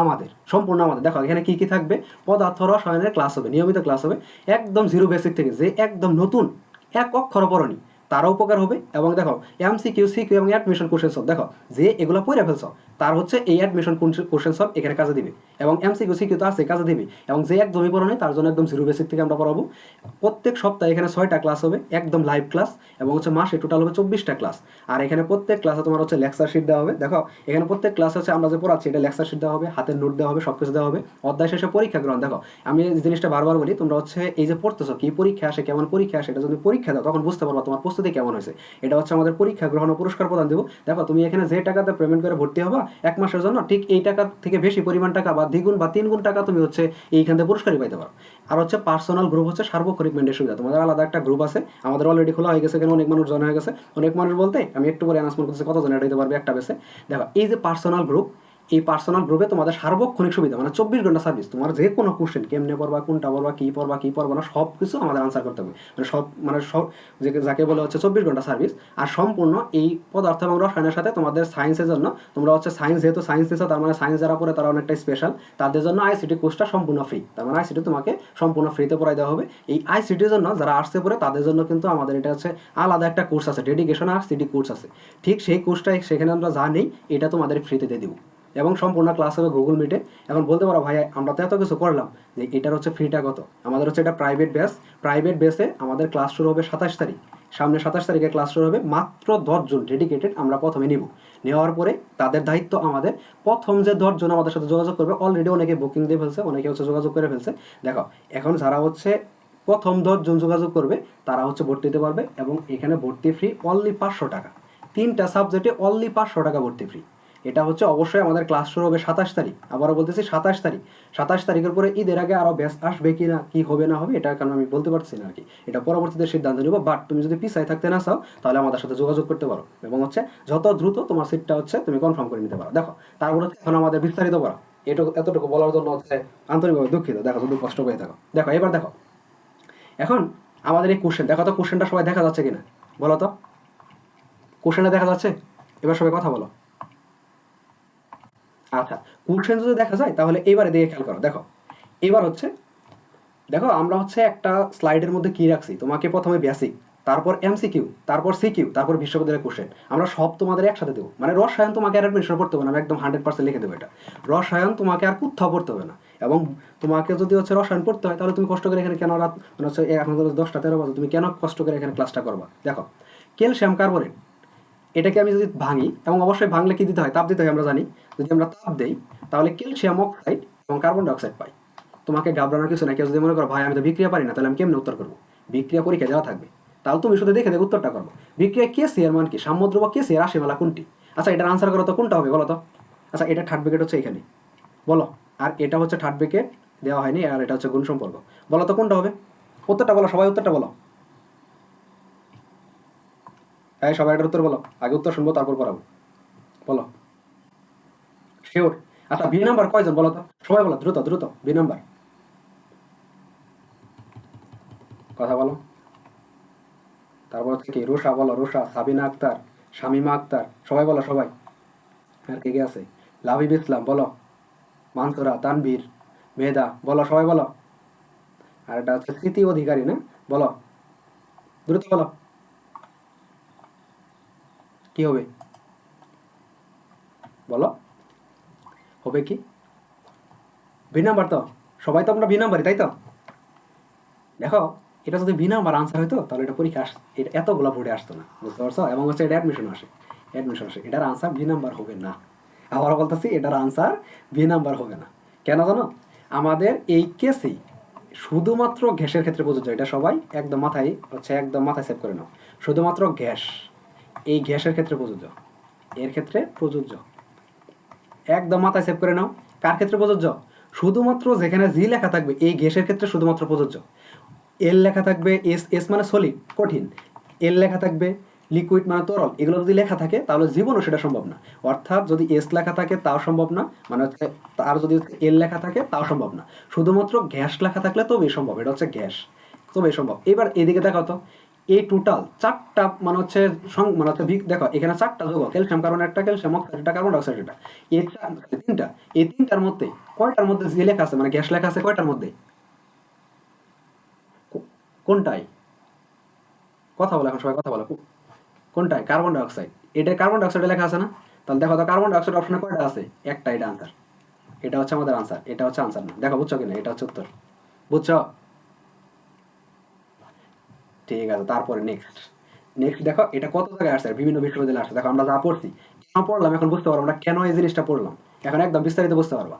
আমাদের, সম্পূর্ণ আমাদের। দেখো এখানে কি কি থাকবে, পদার্থ রসায়নের ক্লাস হবে, নিয়মিত ক্লাস হবে, একদম জিরো বেসিক থেকে, যে একদম নতুন এক অক্ষর পড়নি তারও উপকার হবে। এবং দেখো এমসিকিউ, সিকিউ এবং অ্যাডমিশন কোশ্চেন সব, দেখো যে এগুলো পড়ে ফেলছ তার হচ্ছে এই অ্যাডমিশন কোশ্চেন সব এখানে কাজে দিবে, এবং এমসিকিউ সিকিউ তো আছে কাজে দিবে। এবং যে একদমই পড়ো নাই তার জন্য একদম জিরো বেসিক থেকে আমরা পড়াবো। প্রত্যেক সপ্তাহে এখানে 6টা ক্লাস হবে, একদম লাইভ ক্লাস, এবং হচ্ছে মাসে টোটাল হবে 24টা ক্লাস। আর এখানে প্রত্যেক ক্লাসে তোমার হচ্ছে লেকচার শিট দেওয়া হবে। দেখো এখানে প্রত্যেক ক্লাস হচ্ছে আমরা যে পড়াচ্ছি এটা লেকচার শিট দেওয়া হবে, হাতের নোট দেওয়া হবে, সব কিছু দেওয়া হবে। অধ্যায় শেষে পরীক্ষা গ্রহণ। দেখো আমি এই জিনিসটা বারবার বলি, তোমরা হচ্ছে এই যে পড়তেছো, কি পরীক্ষা আসে, কেমন পরীক্ষা আসে, এটা যদি পরীক্ষা দাও তখন বুঝতে পারবা তোমার প্রস্তুতি কেমন হয়েছে। এটা হচ্ছে আমাদের পরীক্ষা গ্রহণ ও পুরস্কার প্রদান দেবো। দেখো তুমি এখানে যে টাকাতে পেমেন্ট করে ভর্তি হবা 1 মাসের জন্য, ঠিক এই টাকার থেকে বেশি পরিমাণ টাকা বা দ্বিগুণ বা 3 গুণ টাকা তুমি হচ্ছে এইখান থেকে পুরস্কারই পাইতে পারো। আর হচ্ছে পার্সোনাল গ্রুপ হচ্ছে সার্বক্ষণিক মেন্টের সুবিধা, তোমাদের আলাদা একটা গ্রুপ আছে, আমাদের অলরেডি খোলা হয়ে গেছে, এখানে অনেক মানুষ জয়েন হয়ে গেছে। অনেক মানুষ বলতে আমি একটু পরে অ্যানাউন্সমেন্ট করতেছি কতজন অ্যাড হতে পারবে একটা বেসে। দেখো এই যে পার্সোনাল গ্রুপ, এই পার্সোনাল গ্রুপে তোমাদের সার্বক্ষণিক সুবিধা, মানে 24 ঘন্টা সার্ভিস। তোমার যে কোনো কোশ্চেন কেমনে পড়বা, কোনটা পড়বা, কি পড়বা না, সব কিছু আমাদের আনসার করতে হবে। মানে সব যাকে বলে হচ্ছে 24 ঘন্টা সার্ভিস। আর সম্পূর্ণ এই পদার্থ এবং রসায়নের সাথে তোমাদের সায়েন্সের জন্য, তোমরা হচ্ছে সায়েন্স, যেহেতু সায়েন্স দিচ্ছ তার মানে সায়েন্স যারা পড়ে তারা অনেকটা স্পেশাল, তাদের জন্য আইসিটি কোর্সটা সম্পূর্ণ ফ্রি। তার মানে আইসিটি তোমাকে সম্পূর্ণ ফ্রিতে পড়াই দেওয়া হবে। এই আইসিটির জন্য যারা আর্টসে পড়ে তাদের জন্য কিন্তু আমাদের এটা হচ্ছে আলাদা একটা কোর্স আছে, ডেডিকেশন আর সিটি কোর্স আছে। ঠিক সেই কোর্সটা সেখানে আমরা যা নেই এটা তোমাদের ফ্রিতে দিয়ে দিব, এবং সম্পূর্ণ ক্লাস হবে গুগল মিটে। এখন বলতে পারো ভাই আমরা তো এত কিছু করলাম, যে এটার হচ্ছে ফ্রিটা কত? আমাদের হচ্ছে এটা প্রাইভেট ব্যাচ। প্রাইভেট বেসে আমাদের ক্লাস শুরু হবে 27 তারিখ, সামনে 27 তারিখে ক্লাস শুরু হবে। মাত্র 10 জন ডেডিকেটেড আমরা প্রথমে নিব। নেওয়ার পরে তাদের দায়িত্ব আমাদের, প্রথম যে 10 জন আমাদের সাথে যোগাযোগ করবে, অলরেডি অনেকে বুকিং দিয়ে ফেলছে, অনেকে হচ্ছে যোগাযোগ করে ফেলছে। দেখো এখন যারা হচ্ছে প্রথম 10 জন যোগাযোগ করবে তারা হচ্ছে ভর্তি দিতে পারবে, এবং এখানে ভর্তি ফ্রি অনলি 500 টাকা। 3টা সাবজেক্টে অনলি 500 টাকা ভর্তি ফ্রি। এটা হচ্ছে অবশ্যই আমাদের ক্লাস শুরু হবে 27 তারিখ, আবারও বলতেছি 27 তারিখ। 27 তারিখের পরে ঈদের আগে আরও ব্যাচ আসবে কি না, কি হবে না হবে, এটা কারণ আমি বলতে পারছি না আর কি, এটা পরবর্তীতে সিদ্ধান্ত নেব। বাট তুমি যদি পিছায় থাকতে না চাও তাহলে আমাদের সাথে যোগাযোগ করতে পারো, এবং হচ্ছে যত দ্রুত তোমার সিটটা হচ্ছে তুমি কনফার্ম করে নিতে পারো। দেখো তারপর হচ্ছে এখন আমাদের বিস্তারিত করা, এতটুকু বলার জন্য হচ্ছে আন্তরিকভাবে দুঃখিত। দেখো যদি কষ্ট পেয়ে থাকো। দেখো এবার দেখো এখন আমাদের এই কোশ্চেন, দেখো তো কোশ্চেনটা সবাই দেখা যাচ্ছে কিনা, বলো তো, কোশ্চেনে দেখা যাচ্ছে? এবার সবাই কথা বলো। আচ্ছা, কোশ্চেন যদি দেখা যায় তাহলে এবারে দিয়ে খেয়াল করো, দেখো এবার হচ্ছে, দেখো আমরা হচ্ছে একটা স্লাইডের মধ্যে কি রাখছি, তোমাকে প্রথমে বেসিক, তারপর এমসিকিউ, তারপর সিকিউ, তারপর বিশ্ববিদ্যালয়ের কোশ্চেন, আমরা সব তোমাদের একসাথে দেবো। মানে রসায়ন তোমাকে আর অ্যাডমিশন পড়তে হবে না, আমি একদম 100% লিখে দেবো এটা। রসায়ন তোমাকে আর কোথাও পড়তে হবে না। এবং তোমাকে যদি হচ্ছে রসায়ন পড়তে হয় তাহলে তুমি কষ্ট করে এখানে কেন রাত মানে হচ্ছে এখন 10টা 13 বাজে তুমি কেন কষ্ট করে এখানে ক্লাসটা করবা? দেখো ক্যালসিয়াম কার্বনেট, এটাকে আমি যদি ভাঙি, এবং অবশ্যই ভাঙলে কি দিতে হয়, তাপ দিতে হয় আমরা জানি। যদি আমরা তাপ দেই তাহলে ক্যালসিয়াম অক্সাইড এবং কার্বন ডাইঅক্সাইড পাই। তোমাকে ঘাবড়ানোর কিছু না। কেউ যদি মনে করো ভাই আমি তো বিক্রিয়া পারি না, তাহলে আমি কেমনে উত্তর করবো? বিক্রিয়া পরীক্ষা দেওয়া থাকবে, তাহলে তুমি শুধু দেখে দেখে উত্তরটা করবো। বিক্রিয়া কে সি এর মান কি, সাম্যদ্রব্য কে সি এর রাশিমালা কোনটি? আচ্ছা এটার আনসার করো তো, কোনটা হবে বলো তো? আচ্ছা এটা থার্ড ব্র্যাকেট হচ্ছে এখানে, বলো। আর এটা হচ্ছে থার্ড ব্র্যাকেট দেওয়া হয়নি, আর এটা হচ্ছে গুণ সম্পর্ক। বলো তো কোনটা হবে? উত্তরটা বলো, সবাই উত্তরটা বলো। হ্যাঁ সবাই এটার উত্তর বলো, আগে উত্তর শুনবো তারপর পড়াবো। বলো শিওর? আচ্ছা বি নাম্বার কয়জন বলো তো, সবাই বলো দ্রুত দ্রুত, বি নাম্বার কথা বলো। তারপর হচ্ছে কি, রুষা বলো, রুষা, সাবিনা আক্তার, শামিমা আক্তার, সবাই বলো সবাই। আর কে কে আছে? লাভিব ইসলাম বলো, মানসুরা, তানভীর, মেধা বলো, সবাই বলো। আর এটা হচ্ছে স্মৃতি অধিকারী না? বলো দ্রুত বলো, কি হবে বলো, হবে কি? বি নাম্বার তো, সবাই তো আমরা বি নাম্বারই, তাই তো? দেখো এটা যদি বি নাম্বার আনসার হইতো তাহলে এটা পরীক্ষা এটা এতগুলো ভোটে আসতো না, বুঝতে পারছো? এবং হচ্ছে এটা অ্যাডমিশন আসে, অ্যাডমিশন আসে, এটার আনসার বি নাম্বার হবে না। আবার বলতেছি এটার আনসার বি নাম্বার হবে না। কেন জানো? আমাদের এই কেসেই শুধুমাত্র গ্যাসের ক্ষেত্রে প্রযোজ্য, এটা সবাই একদম মাথায় হচ্ছে একদম মাথায় সেভ করে নাও। শুধুমাত্র গ্যাস, এই গ্যাসের ক্ষেত্রে প্রযোজ্য, এর ক্ষেত্রে প্রযোজ্য, একদম মাথায় সেভ করে নাও। কার ক্ষেত্রে প্রযোজ্য? শুধুমাত্র যেখানে জি লেখা থাকবে এই গ্যাসের ক্ষেত্রে শুধুমাত্র প্রযোজ্য। এল লেখা থাকবে, এস, এস মানে সলিড কঠিন, এল লেখা থাকবে লিকুইড মানে তরল, এগুলো যদি লেখা থাকে তাহলে জীবনও সেটা সম্ভব না। অর্থাৎ যদি এস লেখা থাকে তাও সম্ভব না, মানে হচ্ছে তার যদি এল লেখা থাকে তাও সম্ভব না। শুধুমাত্র গ্যাস লেখা থাকলে তবেই সম্ভব, এটা হচ্ছে গ্যাস, তবেই সম্ভব। এবার এদিকে দেখো তো, এই টোটাল চারটা মানে হচ্ছে মানে হচ্ছে দেখো এখানে চারটা যৌগ, ক্যালসিয়াম কার্বন একটা, ক্যালসিয়াম অক্সাইড একটা, কার্বন ডাইঅক্সাইড একটা, এই তিনটা, এই তিনটার মধ্যে কয়টার মধ্যে যে লেখা আছে মানে গ্যাস লেখা আছে কয়টার মধ্যে? কোনটাই? কথা বলো এখন সবাই, কথা বলো। কোনটায়? Carbon dioxide. এটা কার্বন ডাইঅক্সাইডে লেখা আছে না? তাহলে দেখো তো কার্বন ডাইঅক্সাইড অপশনে কয়টা আছে? একটা, এটা আনসার, এটা হচ্ছে আমাদের আনসার, এটা হচ্ছে আনসার না। দেখো বুঝছো কিনা, এটা হচ্ছে উত্তর, বুঝছো? ঠিক আছে, তারপরে নেক্সট, নেক্সট দেখো এটা কত জায়গায় আসছে, বিভিন্ন বিশ্ববিদ্যালয়ে আসছে। দেখো আমরা যা পড়ছি, কেন পড়লাম এখন বুঝতে পারবো, আমরা কেন এই জিনিসটা পড়লাম এখন একদম বিস্তারিত বুঝতে পারবা।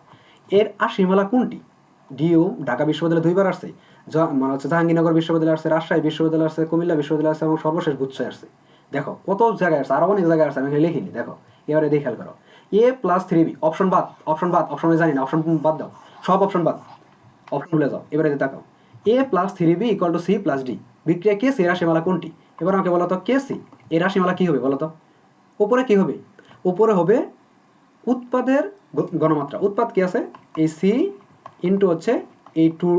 এর আশিমালা কোনটি? ডিউ ঢাকা বিশ্ববিদ্যালয়ে 2বার আসছে, মানে হচ্ছে জাহাঙ্গীরনগর বিশ্ববিদ্যালয় আসছে, রাজশাহী বিশ্ববিদ্যালয় আসছে, কুমিল্লা বিশ্ববিদ্যালয় আসছে, এবং সর্বশেষ গুচ্ছায় আসছে। দেখো কত জায়গায় আসছে, আরো অনেক জায়গায় আসছে, আমি এখানে লিখিনি। দেখো এবারে দেখে খেয়াল করো, A+3B, অপশন বাদ, অপশন বাদ, অপশন জানি না, অপশন বাদ দাও, সব অপশন বাদ, অপশন ভুলে যাও। এবারে তাকাও, A+3B = C+D, বিক্রিয়া কে সি এর রাশিমালা কোনটি? এবার আমাকে বলো তো কে সি এর রাশিমালা কি হবে বলো তো? উপরে কি হবে? উপরে হবে উৎপাদের গণমাত্রা, উৎপাদ কি আছে, এই সি ইন্টু হচ্ছে এই 2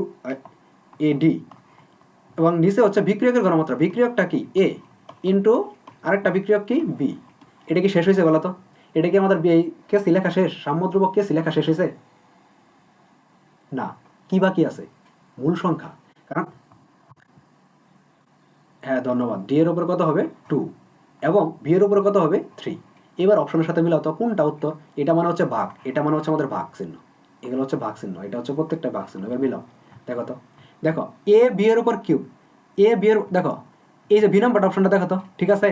AD, এবং নিচে হচ্ছে বিক্রিয়কের গণমাত্রা, বিক্রিয়কটা কি এ ইন্টু আরেকটা বিক্রিয়ক কি বি। এটা কি শেষ হয়েছে বলো তো? এটা কি আমাদের কে সি লেখা শেষ, সাম্যদ্রব্য কে সি লেখা শেষ হয়েছে? না, কি বাকি আছে? মূল সংখ্যা। কারণ হ্যাঁ ধন্যবাদ, ডি এর উপরে কত হবে 2, এবং বি এর উপরে কত হবে 3। এবার অপশনের সাথে মিলাও তো কোনটা উত্তর। এটা মানে হচ্ছে ভাগ, এটা মানে হচ্ছে আমাদের ভাগ চিহ্ন, এগুলো হচ্ছে ভাগ চিহ্ন, এটা হচ্ছে প্রত্যেকটা ভাগ চিহ্ন। এবার মিলাও, দেখো তো, দেখো এ বি এর উপর কিউব, এ বি এর দেখো এই যে বি নাম্বার অপশনটা দেখো তো, ঠিক আছে?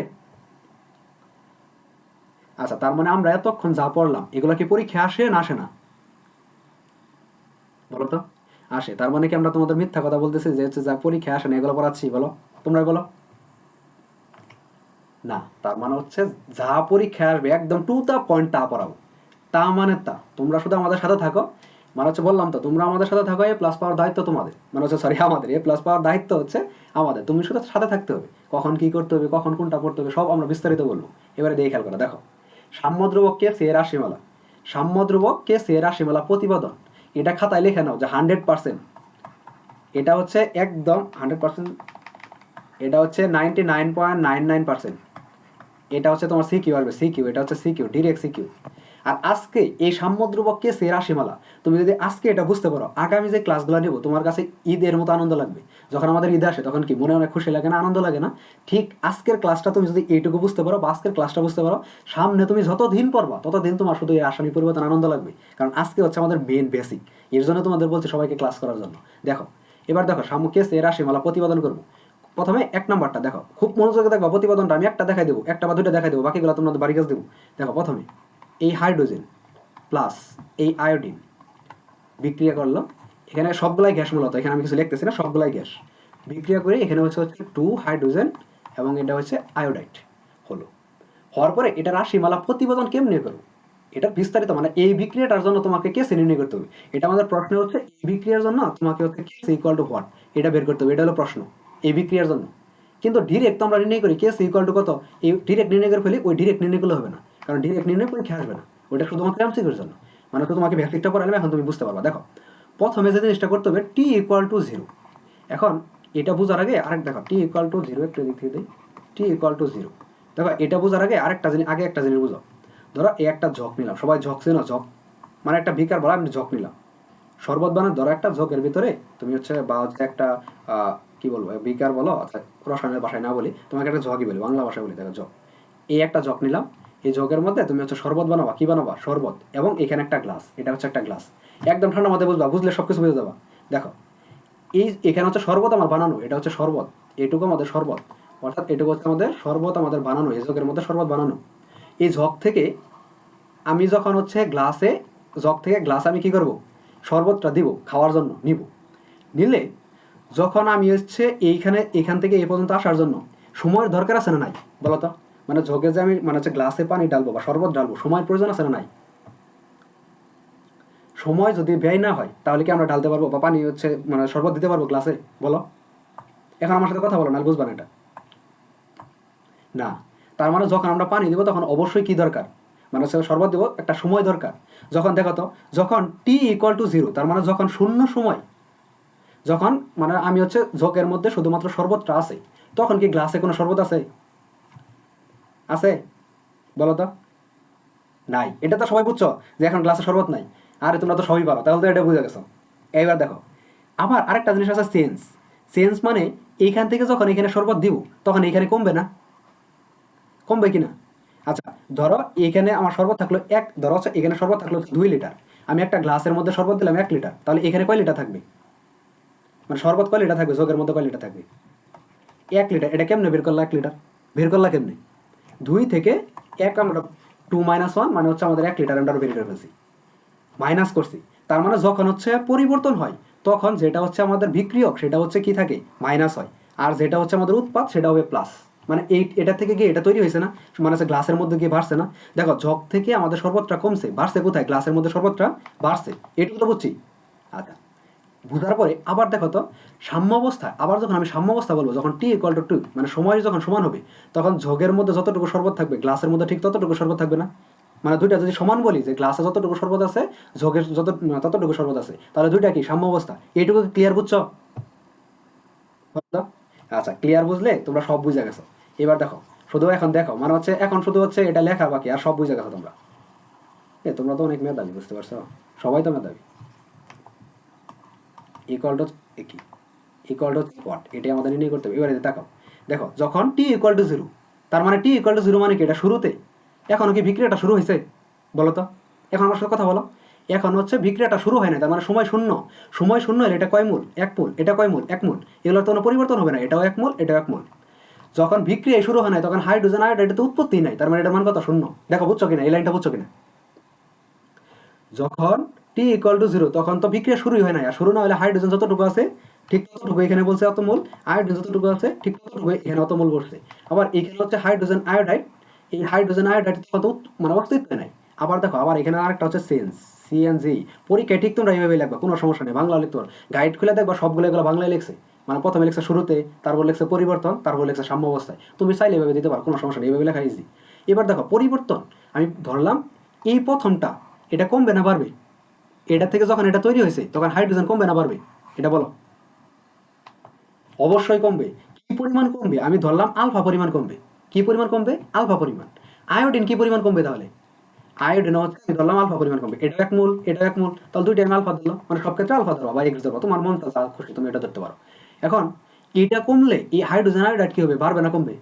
আচ্ছা তার মানে আমরা এতক্ষণ যা পড়লাম এগুলো কি পরীক্ষা আসে না আসে না বলো তো? আসে। তার মানে কি আমরা তোমাদের মিথ্যা কথা বলতেছি যে হচ্ছে যা পরীক্ষা আসে না এগুলো পড়াচ্ছি? বলো, তোমরা বলো। না, তার মানে হচ্ছে যা পরীক্ষা আসবে একদম টু দা পয়েন্ট তা পড়াবো। তা মানে তা, তোমরা শুধু আমাদের সাথে থাকো, মানে হচ্ছে বললাম তো তোমরা আমাদের সাথে থাকো, এ প্লাস পাওয়ার দায়িত্ব তোমাদের, মানে হচ্ছে সরি আমাদের, এ প্লাস পাওয়ার দায়িত্ব হচ্ছে আমাদের, তুমি শুধু সাথে থাকতে হবে। কখন কি করতে হবে, কখন কোনটা পড়তে হবে সব আমরা বিস্তারিত বলবো। এবারে দিয়ে খেয়াল করো, দেখো সাম্যদ্রবককে সে রাশিমালা, সাম্যদ্রবককে সে রাশিমালা প্রতিপাদন, এটা খাতায় লিখে নাও যে 100%, এটা হচ্ছে একদম 100%। এটা হচ্ছে 99.99%। এটা হচ্ছে তোমার সিকিউ আসবে, সিকিউ, এটা হচ্ছে সিকিউ, ডিরেক্ট সিকিউ। আর আজকে এই সাম্য ধ্রুবক কেসে রাশিমালা তুমি যদি আজকে এটা বুঝতে পারো, আগামী যে ক্লাসগুলো নিব তোমার কাছে ঈদের মতো আনন্দ লাগবে। যখন আমাদের ঈদ আসে তখন কি মনে অনেক খুশি লাগে না, আনন্দ লাগে না? ঠিক আজকের ক্লাসটা তুমি যদি এইটুকু বুঝতে পারো বা আজকের ক্লাসটা বুঝতে পারো, সামনে তুমি যত দিন পড়বা ততদিন তোমার শুধু এই আসামি পরিবর্তন আনন্দ লাগবে। কারণ আজকে হচ্ছে আমাদের মেন বেসিক। এর জন্য তোমাদের বলছি সবাইকে ক্লাস করার জন্য। দেখো এবার দেখো সাম্য কেসে রাশিমালা প্রতিপাদন করবো। প্রথমে এক নাম্বারটা দেখো, খুব মনোযোগে দেখবা প্রতিপাদনটা। আমি একটা দেখাই দেবো, একটা বা দুটো দেখাই দেবো, বাকিগুলো তোমাদের বাড়ি কাজ দেবো। দেখো প্রথমে এই হাইড্রোজেন প্লাস এই আয়োডিন বিক্রিয়া করলো। এখানে সবগুলাই গ্যাস মূলত, এখানে আমি কিছু লিখতেছি না, সবগুলাই গ্যাস। বিক্রিয়া করে এখানে হচ্ছে 2 হাইড্রোজেন এবং এটা হচ্ছে আয়োডাইড হলো। হওয়ার পরে এটা রাশিমালা প্রতিপাদন কেমনে করবো, এটা বিস্তারিত মানে এই বিক্রিয়াটার জন্য তোমাকে কেসে নির্ণয় করতে হবে। এটা আমাদের প্রশ্ন হচ্ছে এই বিক্রিয়ার জন্য তোমাকে হচ্ছে কেস ইকুয়াল টু হোয়াট, এটা বের করতে হবে। এটা হলো প্রশ্ন এই বিক্রিয়ার জন্য। কিন্তু ডিরেক্ট তো আমরা নির্ণয় করি কেস ইকুয়াল টু কত, এই ডিরেক্ট নির্ণয় করে ফেলি, ওই ডিরেক্ট নির্ণয় করলে হবে না, কারণ ডিরেক্ট নির্ণয় পরীক্ষা আসবে না। ওইটা শুধুমাত্র এমসিকিউর জন্য। মানে তো তোমাকে বেসিকটা পড়ালে এখন তুমি বুঝতে পারবা। দেখো প্রথমে যে জিনিসটা করতে হবে টি ইকুয়াল টু 0। এখন এটা বোঝার আগে আরেক দেখো টি ইকুয়াল টু 0 একটু দিক থেকে দিই, টি ইকুয়াল টু 0। দেখো এটা বোঝার আগে আরেকটা জিনিস, আগে একটা জিনিস বুঝো। ধরো এই একটা জগ নিলাম, সবাই জগ চেনো, জগ মানে একটা বিকার বলা, আমি জগ নিলাম শরবত বানার। ধরো একটা জগের ভিতরে তুমি হচ্ছে বা হচ্ছে একটা কি বলবো বিকার বলো, আচ্ছা রসায়নের ভাষায় না বলি, তোমাকে একটা জগই বলি, বাংলা ভাষায় বলি। দেখো জগ, এই একটা জগ নিলাম, এই জগের মধ্যে তুমি হচ্ছে শরবত বানাবা। কি বানাবা? শরবত। এবং এখানে একটা গ্লাস, এটা হচ্ছে একটা গ্লাস। একদম ঠান্ডা মাথায় বুঝবা, বুঝলে সব কিছু বুঝে যাবা। দেখো এই এখানে হচ্ছে শরবত আমার বানানো, এটা হচ্ছে শরবত, এটুকু আমাদের শরবত, অর্থাৎ এটুকু হচ্ছে আমাদের শরবত, আমাদের বানানো, এই জগের মধ্যে শরবত বানানো। এই জগ থেকে আমি যখন হচ্ছে গ্লাসে, জগ থেকে গ্লাসে আমি কি করব, শরবতটা দিব খাওয়ার জন্য নিব। নিলে যখন আমি হচ্ছে এইখানে, এখান থেকে এই পর্যন্ত আসার জন্য সময়ের দরকার আছে না নাই বলো তো? মানে জগে যে আমি মানে হচ্ছে গ্লাসে পানি ডালবো বা শরবত ডালবো, সময়ের প্রয়োজন আছে না নাই? সময় যদি ব্যয় না হয় তাহলে কি আমরা ঢালতে পারবো বা পানি হচ্ছে মানে শরবত দিতে পারবো গ্লাসে? বলো। এখন আমার সাথে কথা বলো, না বুঝবা না এটা। না, তার মানে যখন আমরা পানি দিব তখন অবশ্যই কি দরকার, মানে হচ্ছে শরবত দেবো, একটা সময় দরকার। যখন দেখো তো, যখন টি ইকুয়াল টু 0, তার মানে যখন শূন্য সময়, যখন মানে আমি হচ্ছে জগের মধ্যে শুধুমাত্র শরবতটা আছে, তখন কি গ্লাসে কোনো শরবত আছে? আছে? বলো তো। নাই। এটা তো সবাই বুঝছো যে এখন গ্লাসে শরবত নাই। আরে তোমরা তো সবই পারো, তাহলে তো এটা বুঝে গেছো। এইবার দেখো আবার আরেকটা জিনিস আছে, সেন্স। সেন্স মানে এইখান থেকে যখন এখানে শরবত দিব তখন এইখানে কমবে না? কমবে কিনা? আচ্ছা ধরো এখানে আমার শরবত থাকলো এক, ধরো হচ্ছে এখানে শরবত থাকলো 2 লিটার, আমি একটা গ্লাসের মধ্যে শরবত দিলাম 1 লিটার, তাহলে এখানে কয় লিটার থাকবে? মানে শরবত কয় লিটার থাকবে, জগের মধ্যে কয় লিটার থাকবে? 1 লিটার। এটা কেমনে বের করলা 1 লিটার? বের করলা কেমনে? 2 থেকে 1 আমরা 2 - 1 মানে হচ্ছে আমাদের 1 লিটার আমরা বের করে ফেলছি, মাইনাস করছি। তার মানে যখন হচ্ছে পরিবর্তন হয় তখন যেটা হচ্ছে আমাদের বিক্রিয়ক সেটা হচ্ছে কি থাকে, মাইনাস হয়। আর যেটা হচ্ছে আমাদের উৎপাদ সেটা হবে প্লাস। মানে এই এটা থেকে গিয়ে এটা তৈরি হয়েছে না, মানে হচ্ছে গ্লাসের মধ্যে গিয়ে বাড়ছে না। দেখো জগ থেকে আমাদের শরবতটা কমছে, বাড়ছে কোথায়? গ্লাসের মধ্যে শরবতটা বাড়ছে। এটুকু তো বুঝছি। আচ্ছা বুঝার পরে আবার দেখো তো সাম্যাবস্থা, আবার যখন আমি সাম্যাবস্থা বলবো, যখন টি ইকুয়াল টু 2 মানে সময় যখন সমান হবে, তখন জগের মধ্যে যতটুকু শরবত থাকবে গ্লাসের মধ্যে ঠিক ততটুকু শরবত থাকবে না? মানে দুইটা যদি সমান বলি যে গ্লাসে যতটুকু শরবত আছে জগের ততটুকু শরবত আছে, তাহলে দুইটা কি সাম্যাবস্থা? এইটুকু ক্লিয়ার বুঝছো? আচ্ছা ক্লিয়ার বুঝলে তোমরা সব বুঝে গেছো। এবার দেখো শুধু এখন দেখো, মানে হচ্ছে এখন শুধু হচ্ছে এটা লেখা বাকি, আর সব বুঝে গেছো তোমরা। তোমরা তো অনেক মেধাবী, বুঝতে পারছো? সবাই তো মেধাবী। ইকুয়াল টু কি, ইকুয়াল টু হোয়াট, এটাই আমাদের নির্ণয় করতে হবে। এবারে তাকাও, দেখো যখন টি ইকুয়াল টু 0, তার মানে টি ইকুয়াল টু 0 মানে কি, এটা শুরুতে। এখনো কি বিক্রিয়াটা শুরু হয়েছে? বলো তো, এখন আমার সাথে কথা বলো। এখন হচ্ছে বিক্রিয়াটা শুরু হয় না, তার মানে সময় শূন্য। সময় শূন্য হলে এটা কয় মোল? 1 মোল। এটা কয় মোল? 1 মোল। এগুলোর তো কোনো পরিবর্তন হবে না, এটাও 1 মোল, এটাও 1 মোল। যখন বিক্রিয়া শুরু হয় না তখন হাইড্রোজেন আয়োডাইড তো উৎপত্তি নাই, তার মানে এটার মান কত? শূন্য। দেখো বুঝছো কিনা, এই লাইনটা বুঝছো কিনা? যখন টি ইকুয়াল টু 0 তখন তো বিক্রিয়া শুরুই হয় না, আর শুরু না হলে হাইড্রোজেন যতটুকু আছে ঠিক ততটুকু এখানে বলছে অত মোল, আয়োডিন যতটুকু আছে ঠিক ততটুকু এখানে অত মোল বলছে। আবার এখানে হচ্ছে হাইড্রোজেন আয়োডাইড, এই হাইড্রোজেন আয়োডাইড কত মানে অস্তিত্ব নাই। আবার দেখো আবার এখানে আরেকটা হচ্ছে সেন্স, সিএনজি। পরীক্ষায় ঠিক তোমরা এইভাবে লিখবা, কোনো সমস্যা নেই, বাংলা লিখতে পারো। গাইড খুলে দেখবা সবগুলো এগুলো বাংলায় লিখছে, মানে প্রথমে লিখছে শুরুতে, তারপর লিখছে পরিবর্তন, তারপর লিখছে সাম্য অবস্থায়। তুমি চাইলে এভাবে দিতে পারো, কোনো সমস্যা নেই, এইভাবে লেখা ইজি। এবার দেখো পরিবর্তন, আমি ধরলাম এই প্রথমটা, এটা কমবে না বাড়বে? এটা থেকে যখন এটা তৈরি হয়েছে তখন হাইড্রোজেন কমবে না বাড়বে? এটা বলো। অবশ্যই কমবে। কি পরিমাণ কমবে? আমি ধরলাম আলফা পরিমাণ কমবে। কি পরিমাণ কমবে? আলফা পরিমাণ। আয়োডিন কি পরিমাণ কমবে তাহলে? আয়োডিন হচ্ছে আমি ধরলাম আলফা পরিমাণ কমবে। এটা 1 মোল, এটা 1 মোল। তাহলে দুইটাই আমি আলফা ধরলাম। মানে সব ক্ষেত্রে আলফা ধরবা বা এক্স ধরবা। তোমার মন যা খুশি তুমি এটা ধরতে পারো। এখন এটা কমলে এই হাইড্রোজেন আয়োডাইড কি হবে? বাড়বে না কমবে?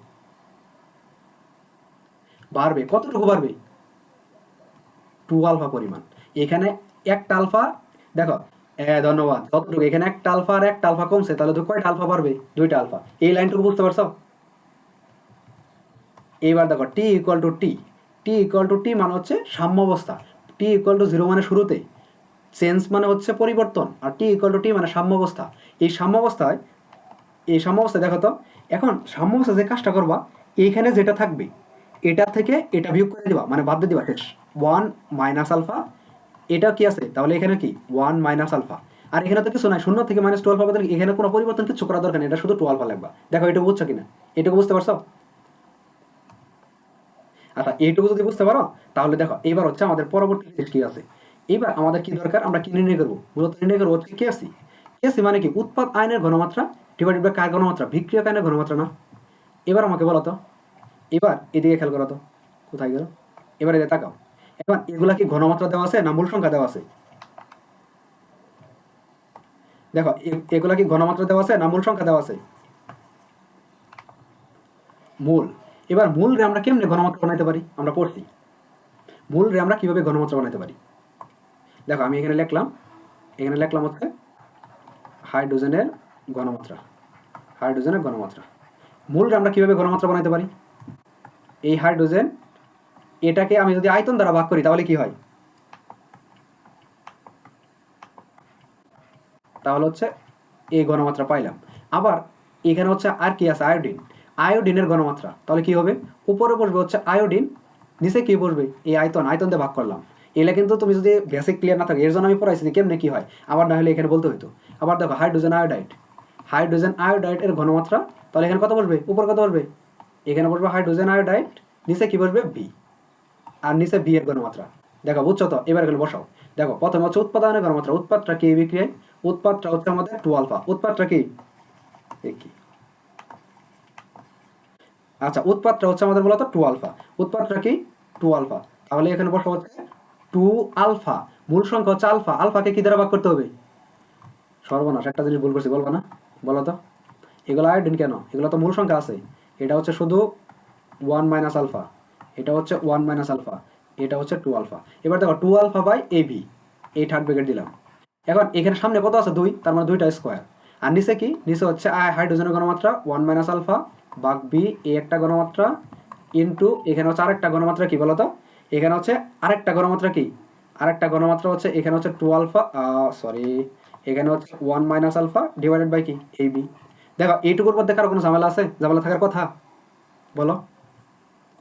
বাড়বে। কতটুকু বাড়বে? 2 আলফা পরিমাণ। এখানে একটা আলফা দেখো, ধন্যবাদ। যতটুকু এখানে একটা আলফা আর একটা আলফা কমছে তাহলে তো কয়টা আলফা বাড়বে? 2টা আলফা। এই লাইনটুকু বুঝতে পারছো? এইবার দেখো T equal to T. T equal to T মানে হচ্ছে সাম্যাবস্থা। টি ইকুয়াল টু 0 মানে শুরুতে, চেঞ্জ মানে হচ্ছে পরিবর্তন, আর টি ইকুয়াল টু টি মানে সাম্যাবস্থা। এই সাম্যাবস্থায় দেখো তো, এখন সাম্যাবস্থা যে কাজটা করবা, এইখানে যেটা থাকবে এটা থেকে এটা বিয়োগ করে দিবা, মানে বাদ দিয়ে দিবা শেষ। 1 মাইনাস আলফা, এটা কি আছে তাহলে এখানে কি 1 মাইনাস আলফা। আর এখানে তো কিছু নাই, 0 থেকে -2 আলফা, এখানে কোনো পরিবর্তন কিছু করা দরকার নেই, এটা শুধু 2 আলফা লাগবা। দেখো এটা বুঝছো কিনা? এটুকু বুঝতে পারছো? আচ্ছা, এইটুকু যদি বুঝতে পারো তাহলে দেখো এবার হচ্ছে আমাদের পরবর্তী জিনিস কি আছে। এবার আমাদের কি দরকার, আমরা কি নির্ণয় করবো? মূলত নির্ণয় করবো হচ্ছে কেসি। কেসি মানে কি? উৎপাদ আয়নের ঘনমাত্রা ডিভাইডেড বাই কার ঘনমাত্রা? বিক্রিয়ক আয়নের ঘনমাত্রা না? এবার আমাকে বলো তো, এবার এদিকে খেয়াল করো তো, কোথায় গেল? এবার এদিকে তাকাও। এবার এগুলা কি ঘনমাত্রা দেওয়া আছে না মূল সংখ্যা দেওয়া আছে? দেখো এগুলা কি ঘনমাত্রা দেওয়া আছে না মূল সংখ্যা দেওয়া আছে? মূল। এবার মূল রে আমরা কেমনে ঘনমাত্রা বানাইতে পারি? আমরা পড়ছি মূল রে আমরা কিভাবে ঘনমাত্রা বানাইতে পারি। দেখো আমি এখানে লিখলাম হচ্ছে হাইড্রোজেনের ঘনমাত্রা। হাইড্রোজেনের ঘনমাত্রা। মূল রে আমরা কিভাবে ঘনমাত্রা বানাইতে পারি? এই হাইড্রোজেন, এটাকে আমি যদি আয়তন দ্বারা ভাগ করি তাহলে কি হয়? তাহলে হচ্ছে এই ঘনমাত্রা পাইলাম। আবার এখানে হচ্ছে আর কি আছে? আয়োডিন। আয়োডিনের ঘনমাত্রা তাহলে কি হবে? উপরে বসবে হচ্ছে আয়োডিন, নিচে কি বসবে? এই আয়তন দিয়ে ভাগ করলাম। এগুলা কিন্তু তুমি যদি বেসিক ক্লিয়ার না থাকে, এর জন্য আমি পড়াইছি যে কেমনে কি হয়, আবার না হলে এখানে বলতে হইতো। আবার দেখো হাইড্রোজেন আয়োডাইড। হাইড্রোজেন আয়োডাইড এর ঘনমাত্রা তাহলে এখানে কত বসবে? উপর কত বসবে? এখানে বসবে হাইড্রোজেন আয়োডাইড, নিচে কি বসবে? ভি। আর নিচে ভি এর ঘনমাত্রা। দেখো বুঝছো তো? এবার এগুলো বসাও। দেখো প্রথমে হচ্ছে উৎপাদনের ঘনমাত্রা। উৎপাদটা কি? এই বিক্রিয়ায় উৎপাদটা হচ্ছে আমাদের 2 আলফা। উৎপাদটা কি? কি? আচ্ছা, উৎপাদটা হচ্ছে আমাদের মূলত 2 আলফা। উৎপাদটা কি? 2 আলফা। তাহলে এখানে বসা হচ্ছে 2 আলফা। মূল সংখ্যা হচ্ছে আলফা। আলফাকে কি দ্বারা ভাগ করতে হবে? সর্বনাশ, একটা জিনিস ভুল করছি, বলবো না? বলো তো। এগুলো আয়োডিন কেন? এগুলো তো মূল সংখ্যা আছে। এটা হচ্ছে শুধু 1 মাইনাস আলফা, এটা হচ্ছে 1 মাইনাস আলফা, এটা হচ্ছে 2 আলফা। এবার দেখো 2 আলফা বাই এবি, এই থার্ড ব্র্যাকেট দিলাম। এখন এখানে সামনে কত আছে? 2, তার মানে 2টা স্কোয়ার। আর নিচে কি? নিচে হচ্ছে হাইড্রোজেনের ঘনমাত্রা 1 মাইনাস আলফা ভাগ বি, এই একটা ঘনমাত্রা ইনটু এখানে হচ্ছে আরেকটা ঘনমাত্রা কি বলো তো? এখানে হচ্ছে আরেকটা ঘনমাত্রা কি? আরেকটা ঘনমাত্রা হচ্ছে এখানে হচ্ছে 2 আলফা, সরি, এখানে হচ্ছে 1 মাইনাস আলফা ডিভাইডেড বাই কি? এই বি। দেখো এইটুকুর মধ্যে কারো কোনো ঝামেলা আছে? ঝামেলা থাকার কথা? বলো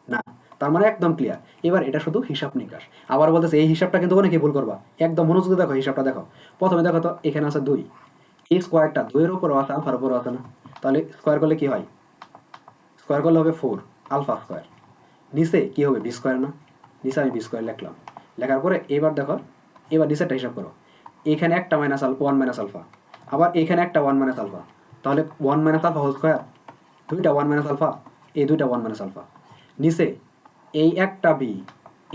না। তার মানে একদম ক্লিয়ার। এবার এটা শুধু হিসাব নিকাশ। আবার বলতেছে এই হিসাবটা কিন্তু অনেকে ভুল করবা। একদম মনোযোগ দেখো, হিসাবটা দেখো। প্রথমে দেখো তো, এখানে আছে 2, এই স্কোয়ারটা 2 এর উপরও আছে, আলফার উপরও আছে না? তাহলে স্কোয়ার করলে কি হয়? স্কোয়ার করলে হবে 4 আলফা স্কোয়ার। নিচে কি হবে? বি স্কোয়ার না? নিচে আমি বি স্কোয়ার লিখলাম। লেখার পরে এবার দেখো, এবার নিচেরটা হিসাব করো। এখানে একটা মাইনাস আলফা, 1 মাইনাস আলফা, আবার এখানে একটা 1 মাইনাস আলফা, তাহলে 1 মাইনাস আলফা হোল স্কোয়ার। দুইটা 1 মাইনাস আলফা, এই দুইটা 1 মাইনাস আলফা। নিচে এই একটা বি,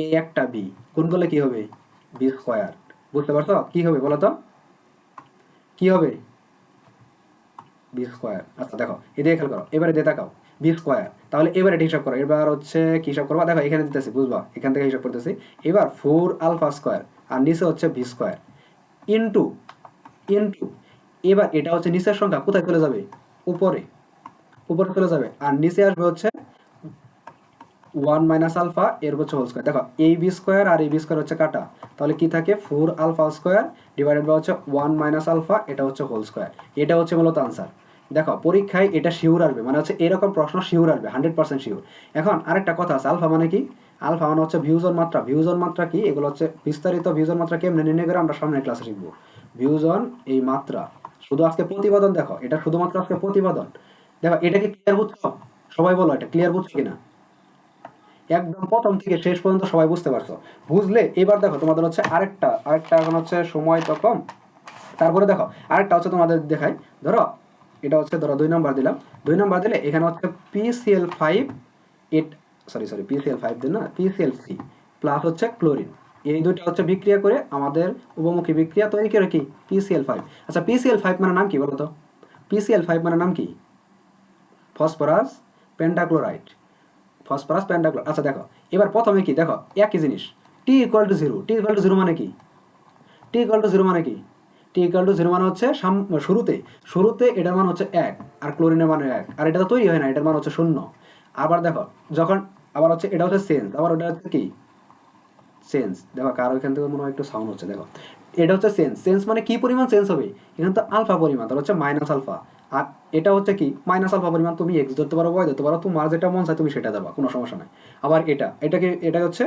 এই একটা বি গুণ করলে কি হবে? B square. বুঝতে পারছো কি হবে বলো তো? কি হবে? B square. আচ্ছা দেখো এদিকে খেয়াল করো, এবারে দিয়ে তাকাও। বি স্কোয়ার, তাহলে এবার এটা হিসাব করো। এবার হচ্ছে কি হিসাব করবা? দেখো এখানে দিতেছি, বুঝবা? এখান থেকে হিসাব করতেছি। এবার 4 আলফা স্কোয়ার, আর নিচে হচ্ছে বি স্কোয়ার ইন্টু ইন্টু, এবার এটা হচ্ছে নিচের সংখ্যা কোথায় চলে যাবে? উপরে। উপরে চলে যাবে, আর নিচে আসবে হচ্ছে 1 মাইনাস আলফা এর হচ্ছে হোল স্কোয়ার। দেখো এই বি স্কোয়ার আর এই বি স্কোয়ার হচ্ছে কাটা, তাহলে কি থাকে? 4 আলফা স্কোয়ার ডিভাইডেড বাই হচ্ছে 1 মাইনাস আলফা, এটা হচ্ছে হোল স্কোয়ার। এটা হচ্ছে মূলত আনসার। দেখো পরীক্ষায় এটা শিওর আসবে, মানে হচ্ছে এরকম প্রশ্ন শিওর আসবে, 100% শিওর। এখন আরেকটা কথা আছে, আলফা মানে কি? আলফা মানে হচ্ছে ভিউজন মাত্রা। ভিউজন মাত্রা কি? এগুলো হচ্ছে বিস্তারিত ভিউজন মাত্রা কেমনে নির্ণয় করে আমরা সামনের ক্লাসে শিখবো। ভিউজন এই মাত্রা, শুধু আজকে প্রতিপাদন দেখো, এটা শুধুমাত্র আজকে প্রতিপাদন। দেখো এটা কি ক্লিয়ার বুঝছো? সবাই বলো এটা ক্লিয়ার বুঝছো কিনা? একদম প্রথম থেকে শেষ পর্যন্ত সবাই বুঝতে পারছো? বুঝলে এবার দেখো তোমাদের হচ্ছে আরেকটা এখন হচ্ছে সময় তো কম, তারপরে দেখো আরেকটা হচ্ছে তোমাদের দেখাই। ধরো এটা হচ্ছে ধরো 2 নাম্বার দিলাম, 2 নাম্বার দিলে এখানে হচ্ছে PCl5 এট সরি PCl5 দিন না, PCl3 প্লাস হচ্ছে ক্লোরিন, এই দুইটা হচ্ছে বিক্রিয়া করে আমাদের উপমুখী বিক্রিয়া তৈরি করে কি PCl5। আচ্ছা PCl5 মানে নাম কি বলো তো? PCl5 মানে নাম কি? Phosphorus pentachloride, phosphorus pentachloride. আচ্ছা দেখো এবার প্রথমে কি দেখো একই জিনিস, T=0, T=0 মানে কি? T=0 মানে কি? T=0 মানে হচ্ছে শুরুতে শুরুতে এটার মান হচ্ছে 1 আর ক্লোরিনের মান 1, আর এটা তো তৈরি হয় না, এটার মান হচ্ছে 0। আবার দেখো যখন আবার হচ্ছে এটা হচ্ছে চেঞ্জ, আবার ওটা হচ্ছে কি চেঞ্জ। দেখো কারো এখান থেকে মনে হয় একটু সাউন্ড হচ্ছে, দেখো এটা হচ্ছে চেঞ্জ, চেঞ্জ মানে কি পরিমাণ চেঞ্জ হবে, এখানে তো আলফা পরিমাণ, তাহলে হচ্ছে মাইনাস আলফা। আর এটা হচ্ছে কি মাইনাস আলফা পরিমাণ, তুমি এক্স ধরতে পারো, ওয়াই ধরতে পারো, তোমার যেটা মন চায় তুমি সেটা দেবা, কোনো সমস্যা নাই। আবার এটাকে এটা হচ্ছে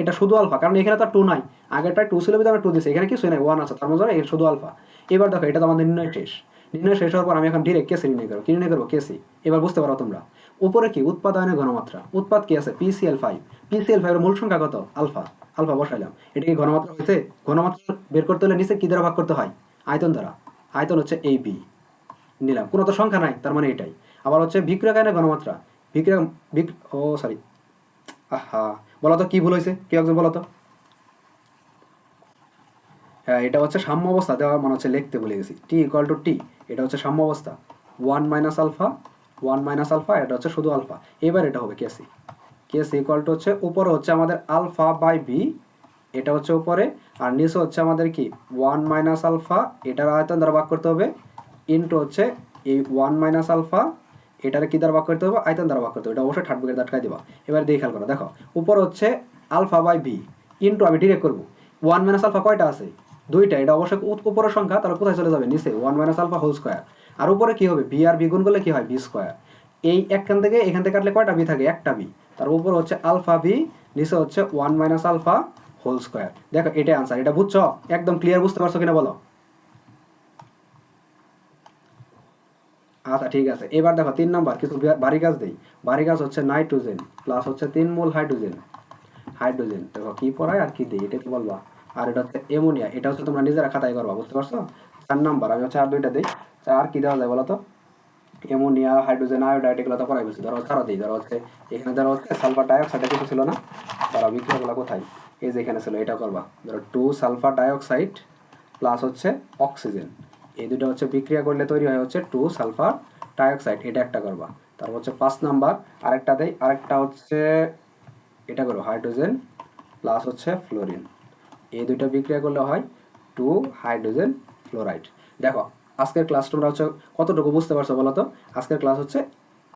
এটা শুধু আলফা, কারণ এখানে তো 2 নাই, আগেরটা 2 ছিল বিধায় আমরা 2 দিছি, এখানে কিছুই নাই 1 আছে, তার মধ্যে এটা শুধু আলফা। এবার দেখো এটা তো আমাদের নির্ণয় শেষ, নির্ণয় শেষ হওয়ার পর আমি এখন ডিরেক্ট কেসি নির্ণয় করবো, কি নির্ণয় করবো কেসি। এবার বুঝতে পারো তোমরা উপরে কি উৎপাদনের ঘনমাত্রা, উৎপাদ কি আছে PCl5, PCl5 এর মূল সংখ্যা কত আলফা, আলফা বসাইলাম, এটা কি ঘনমাত্রা হয়েছে? ঘনমাত্রা বের করতে হলে নিচে কি দ্বারা ভাগ করতে হয়? আয়তন দ্বারা, আয়তন হচ্ছে AB নিলাম, কোনো তো সংখ্যা নাই, তার মানে এটাই। আবার হচ্ছে বিক্রিয়কের ঘনমাত্রা, বিক্রিয়া ও সরি, আহা বলো তো কি ভুল হয়েছে, কেউ একজন বলো তো। হ্যাঁ এটা হচ্ছে সাম্য অবস্থা দেওয়া, মানে হচ্ছে লিখতে ভুলে গেছি, T=T, এটা হচ্ছে সাম্য অবস্থা, 1 - আলফা, এটা হচ্ছে শুধু আলফা। এবার এটা হবে কেসি, কেসি ইকুয়াল টু হচ্ছে উপরে হচ্ছে আমাদের আলফা বাই বি, এটা হচ্ছে উপরে, আর নিচে হচ্ছে আমাদের কি 1 - আলফা, এটার আয়তন দ্বারা ভাগ করতে হবে, ইন্টু হচ্ছে এই 1 - আলফা, এটার কি দ্বারা ভাগ করতে হবে? আয়তন দ্বারা ভাগ করতে হবে, এটা অবশ্যই থার্ড ব্র্যাকেট আটকাই দেবা। এবার দিয়ে খেয়াল করো, দেখো উপর হচ্ছে আলফা বাই বি, ইন্টু আমি ডিরেক্ট করবো 1 - আলফা কয়টা আছে? 2টা, এটা অবশ্যই উপরের সংখ্যা, তাহলে কোথায় চলে যাবে? নিচে 1 - আলফা হোল স্কোয়ার, আর উপরে কি হবে? বি আর বি গুণ করলে কি হয়? B square. এই এখান থেকে কাটলে কয়টা বি থাকে? একটা বি, তার উপর হচ্ছে আলফা বি, নিচে হচ্ছে 1 - আলফা হোল স্কোয়ার। দেখো এটাই আনসার, এটা বুঝছো? একদম ক্লিয়ার, বুঝতে পারছো কিনা বলো? আচ্ছা ঠিক আছে, এবার দেখো 3 নাম্বার কিছু ভারী কাজ দেই। ভারী কাজ হচ্ছে নাইট্রোজেন প্লাস হচ্ছে 3 মোল হাইড্রোজেন, হাইড্রোজেন দেখো কি পড়ায় আর কি দিই এটা কি বলবা। আর এটা হচ্ছে অ্যামোনিয়া, এটা হচ্ছে তোমরা নিজেরা খাতায় করবা, বুঝতে পারছো? 4 নাম্বার আমি হচ্ছে আর 2টা দিই। আর কি দেওয়া যায় বলো তো? অ্যামোনিয়া, হাইড্রোজেন আয়োডাইড এগুলো তো পড়াই বলছি, ধরো আরও দিই, ধরো হচ্ছে এখানে ধরো হচ্ছে সালফার ডাইঅক্সাইড কিছু ছিল না, ধরো বিক্রিয়াগুলো কোথায়, এই যে এখানে ছিল, এটা করবা, ধরো 2 সালফার ডাইঅক্সাইড প্লাস হচ্ছে অক্সিজেন, এই দুটো হচ্ছে বিক্রিয়া করলে তৈরি হয় হচ্ছে 2 সালফার ডাইঅক্সাইড, এটা একটা করবা। তারপর হচ্ছে 5 নাম্বার আরেকটা দেই, আরেকটা হচ্ছে এটা করো হাইড্রোজেন প্লাস হচ্ছে ফ্লোরিন, এই দুইটা বিক্রিয়া করলে হয় 2 হাইড্রোজেন ফ্লোরাইড। দেখো আজকের ক্লাস তোমরা হচ্ছে কতটুকু বুঝতে পারছো বলো তো? আজকের ক্লাস হচ্ছে